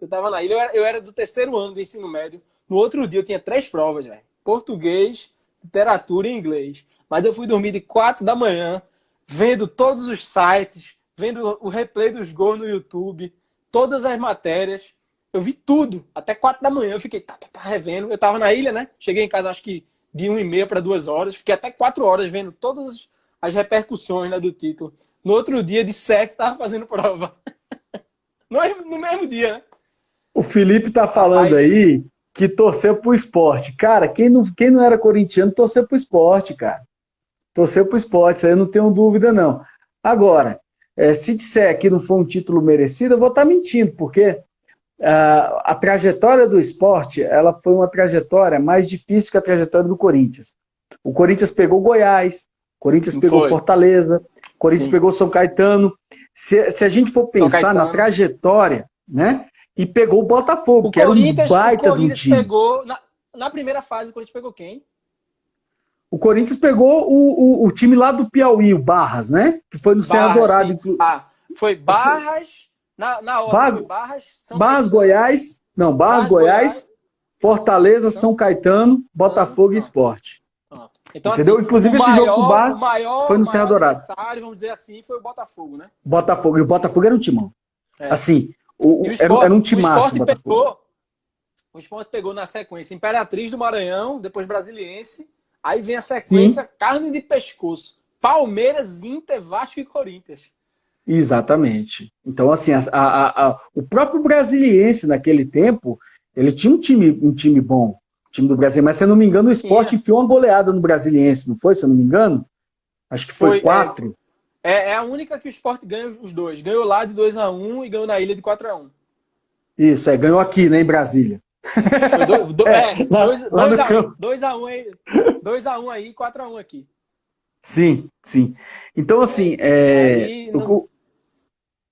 Eu era do 3º ano do ensino médio. No outro dia eu tinha 3 provas, velho. Português, literatura e inglês. Mas eu fui dormir de 4 da manhã, vendo todos os sites, vendo o replay dos gols no YouTube, todas as matérias. Eu vi tudo, até 4 da manhã. Eu fiquei revendo. Eu tava na ilha, né? Cheguei em casa, acho que de 1h30 para 2 horas. Fiquei até 4 horas vendo todas as repercussões, né, do título. No outro dia, de 7, tava fazendo prova. No mesmo dia, né? O Felipe tá falando aí que torceu pro esporte. Cara, quem não era corintiano torceu pro esporte, cara. Torceu pro esporte, isso aí eu não tenho dúvida, não. Agora, se disser que não foi um título merecido, eu vou estar mentindo, porque a trajetória do esporte, ela foi uma trajetória mais difícil que a trajetória do Corinthians. O Corinthians pegou Goiás, o Corinthians pegou Fortaleza, o Corinthians pegou São Caetano. Se a gente for pensar na trajetória, né? E pegou o Botafogo, que era um baita de um time. Pegou, na primeira fase, o Corinthians pegou quem? O Corinthians pegou o time lá do Piauí, o Barras, né? Que foi no Serra Dourada. Foi Barras, na hora foi Barras, Barras, Goiás, não, Barras, Goiás, Fortaleza, São Caetano, Botafogo e Sport. Então, entendeu? Assim, Inclusive esse jogo com o Barras foi no Serra Dourada. Vamos dizer assim, foi o Botafogo, né? Botafogo, e o Botafogo era um timão. Assim, era um timaço. O Sport pegou na sequência Imperatriz do Maranhão, depois Brasiliense. Aí vem a sequência carne de pescoço. Palmeiras, Inter, Vasco e Corinthians. Exatamente. Então, assim, o próprio Brasiliense, naquele tempo, ele tinha um time bom, o time do Brasil. Mas, se eu não me engano, o Sport enfiou uma goleada no Brasiliense, não foi? Se eu não me engano? Acho que foi 4. É a única que o Sport ganha os dois. Ganhou lá de 2-1 e ganhou na ilha de 4-1. Isso, ganhou aqui, né, em Brasília. 2-1 aí, 2-1 aí, 4-1 aqui. Sim. Então, assim,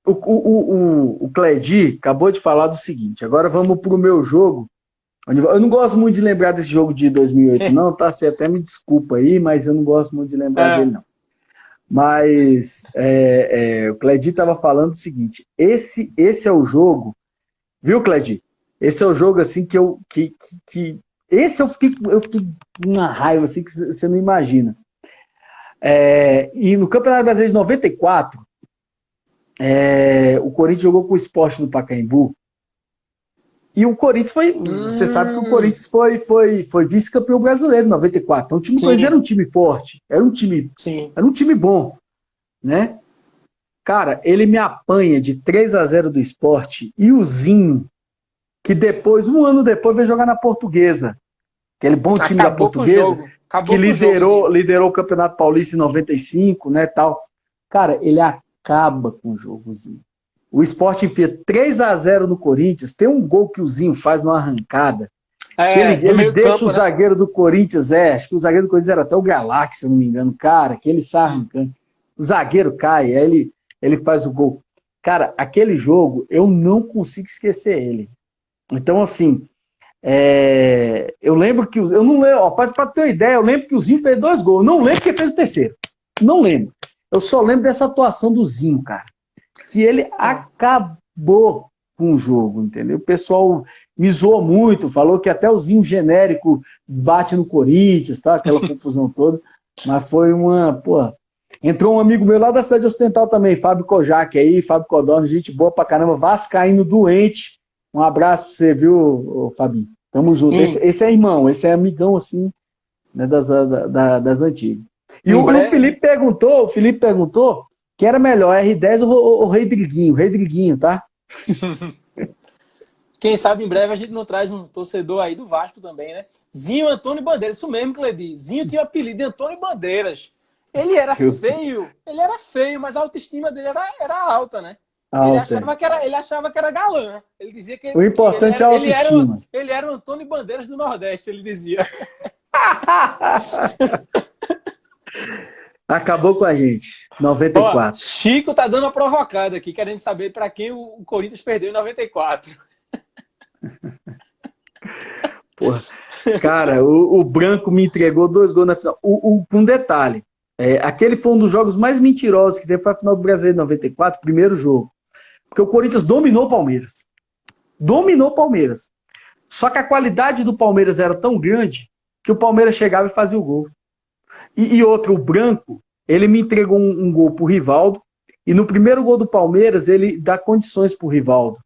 o Cledi acabou de falar do seguinte. Agora vamos pro meu jogo. Eu não gosto muito de lembrar desse jogo de 2008, não, tá? Você até me desculpa aí, mas eu não gosto muito de lembrar dele, não. Mas o Cledi estava falando o seguinte. Esse é o jogo, viu, Cledi? Esse é o jogo, assim, esse eu fiquei com uma raiva, assim, que você não imagina. E no Campeonato Brasileiro de 94, o Corinthians jogou com o Sport no Pacaembu. E o Corinthians foi... Você sabe que o Corinthians foi vice-campeão brasileiro em 94. Então o time do Corinthians era um time forte. Era um time bom. Né? Cara, ele me apanha de 3-0 do Sport. E o Zinho, que depois, um ano depois, veio jogar na Portuguesa. Aquele bom time da Portuguesa. Acabou que com o jogo, liderou o Campeonato Paulista em 95, né, tal. Cara, ele acaba com o jogozinho. O Sport enfia 3-0 no Corinthians, tem um gol que o Zinho faz numa arrancada, que no ele meio deixa o campo, né? zagueiro do Corinthians, acho que o zagueiro do Corinthians era até o Galaxy, se eu não me engano, cara, que ele sai arrancando. O zagueiro cai, aí ele faz o gol. Cara, aquele jogo, eu não consigo esquecer ele. Então, assim, eu lembro que... Eu não lembro, para ter uma ideia, eu lembro que o Zinho fez 2 gols. Eu não lembro quem fez o terceiro. Não lembro. Eu só lembro dessa atuação do Zinho, cara. Que ele acabou com o jogo, entendeu? O pessoal me zoou muito, falou que até o Zinho genérico bate no Corinthians, tá? Aquela confusão toda. Mas foi uma... Pô, entrou um amigo meu lá da cidade ocidental também, Fábio Kojak aí, Fábio Codorno, gente boa pra caramba, vascaíno doente. Um abraço pra você, viu, Fabinho? Tamo junto. Esse é irmão, esse é amigão, assim, né, das antigas. E o Felipe perguntou que era melhor, R10 ou o Rei Driguinho, tá? Quem sabe em breve a gente não traz um torcedor aí do Vasco também, né? Zinho Antônio Bandeiras, isso mesmo, Cledi. Zinho tinha o apelido de Antônio Bandeiras. Ele era feio, mas a autoestima dele era alta, né? Ele achava que era galã. Ele dizia que o importante é a autoestima. Ele era o Antônio Bandeiras do Nordeste, ele dizia. Acabou com a gente. 94. Ó, Chico tá dando uma provocada aqui, querendo saber para quem o Corinthians perdeu em 94. Porra. Cara, o Branco me entregou 2 gols na final. Um detalhe. Aquele foi um dos jogos mais mentirosos que teve, foi a final do Brasileiro de 94, primeiro jogo. Porque o Corinthians dominou o Palmeiras. Dominou o Palmeiras. Só que a qualidade do Palmeiras era tão grande que o Palmeiras chegava e fazia o gol. E outro, o Branco, ele me entregou um gol pro Rivaldo, e no primeiro gol do Palmeiras, ele dá condições pro Rivaldo.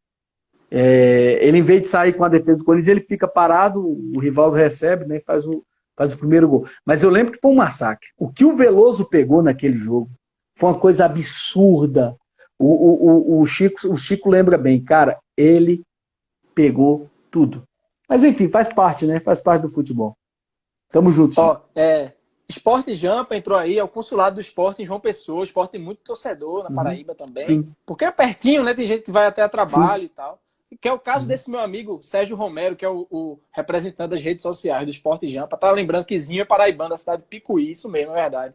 Ele, em vez de sair com a defesa do Corinthians, ele fica parado, o Rivaldo recebe, né, e faz o primeiro gol. Mas eu lembro que foi um massacre. O que o Veloso pegou naquele jogo foi uma coisa absurda. O Chico lembra bem, cara, ele pegou tudo. Mas enfim, faz parte, né? Faz parte do futebol. Tamo junto, Chico. Sport Jampa entrou aí, é o consulado do esporte em João Pessoa. O esporte tem muito torcedor na Paraíba também. Sim. Porque é pertinho, né? Tem gente que vai até a trabalho e tal. Que é o caso desse meu amigo Sérgio Romero, que é o representante das redes sociais do Sport Jampa. Tá lembrando que Zinho é paraibano da cidade de Picuí, isso mesmo, é verdade.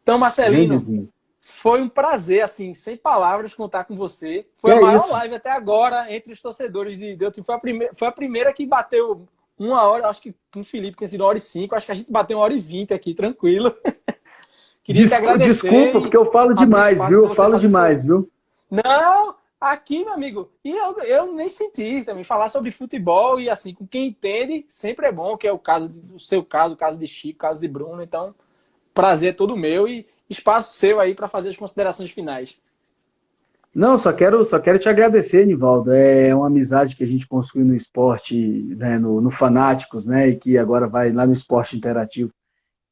Então, Marcelino, foi um prazer, assim, sem palavras, contar com você. Foi a maior live até agora entre os torcedores de Deus. Foi a primeira que bateu 1 hora, acho que com o Felipe tinha sido 1h05, acho que a gente bateu 1h20 aqui, tranquilo. Queria te agradecer. Desculpa, porque eu falo demais, viu? Eu falo demais, viu? Não, aqui, meu amigo, e eu nem senti também. Falar sobre futebol e assim, com quem entende, sempre é bom, que é o caso do seu caso, o caso de Chico, o caso de Bruno. Então, prazer é todo meu e espaço seu aí para fazer as considerações finais. Não, só quero te agradecer, Nivaldo. É uma amizade que a gente construiu no esporte, né, no Fanáticos, né, e que agora vai lá no Esporte Interativo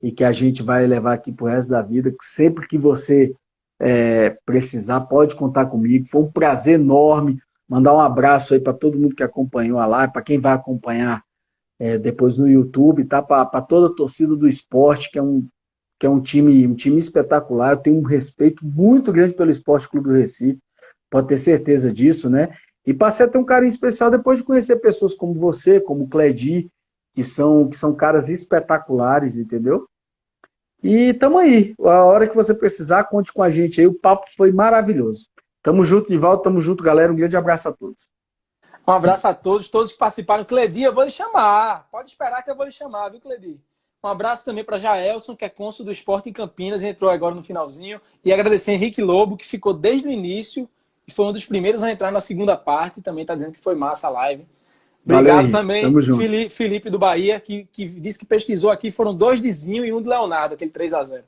e que a gente vai levar aqui pro resto da vida. Sempre que você precisar, pode contar comigo. Foi um prazer enorme. Mandar um abraço aí para todo mundo que acompanhou a live, para quem vai acompanhar depois no YouTube, tá? Para toda a torcida do esporte, que é um time espetacular. Eu tenho um respeito muito grande pelo Esporte Clube do Recife, pode ter certeza disso, né? E passei a ter um carinho especial depois de conhecer pessoas como você, como o Cledi, que são caras espetaculares, entendeu? E tamo aí. A hora que você precisar, conte com a gente aí. O papo foi maravilhoso. Tamo junto, Nivaldo. Tamo junto, galera. Um grande abraço a todos. Um abraço a todos que participaram. Cledi, eu vou lhe chamar. Pode esperar que eu vou lhe chamar, viu, Cledi? Um abraço também para Jaelson, que é cônsul do esporte em Campinas, e entrou agora no finalzinho. E agradecer a Henrique Lobo, que ficou desde o início e foi um dos primeiros a entrar na segunda parte. Também está dizendo que foi massa a live. Obrigado. Valeu, também, Felipe do Bahia, que disse que pesquisou aqui. Foram 2 de Zinho e 1 de Leonardo, aquele 3-0.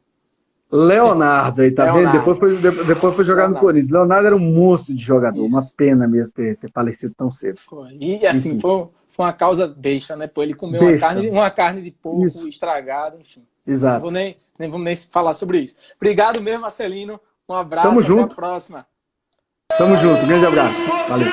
Leonardo, aí, tá Leonardo. Vendo? Depois foi jogar no Corinthians. Leonardo era um monstro de jogador. Isso. Uma pena mesmo ter falecido tão cedo. E assim, foi uma causa besta, né? Pô, ele comeu uma carne de porco estragada, enfim. Exato. Nem vamos nem falar sobre isso. Obrigado mesmo, Marcelino. Um abraço. Tamo até junto. A próxima. Tamo junto. Grande abraço. Valeu.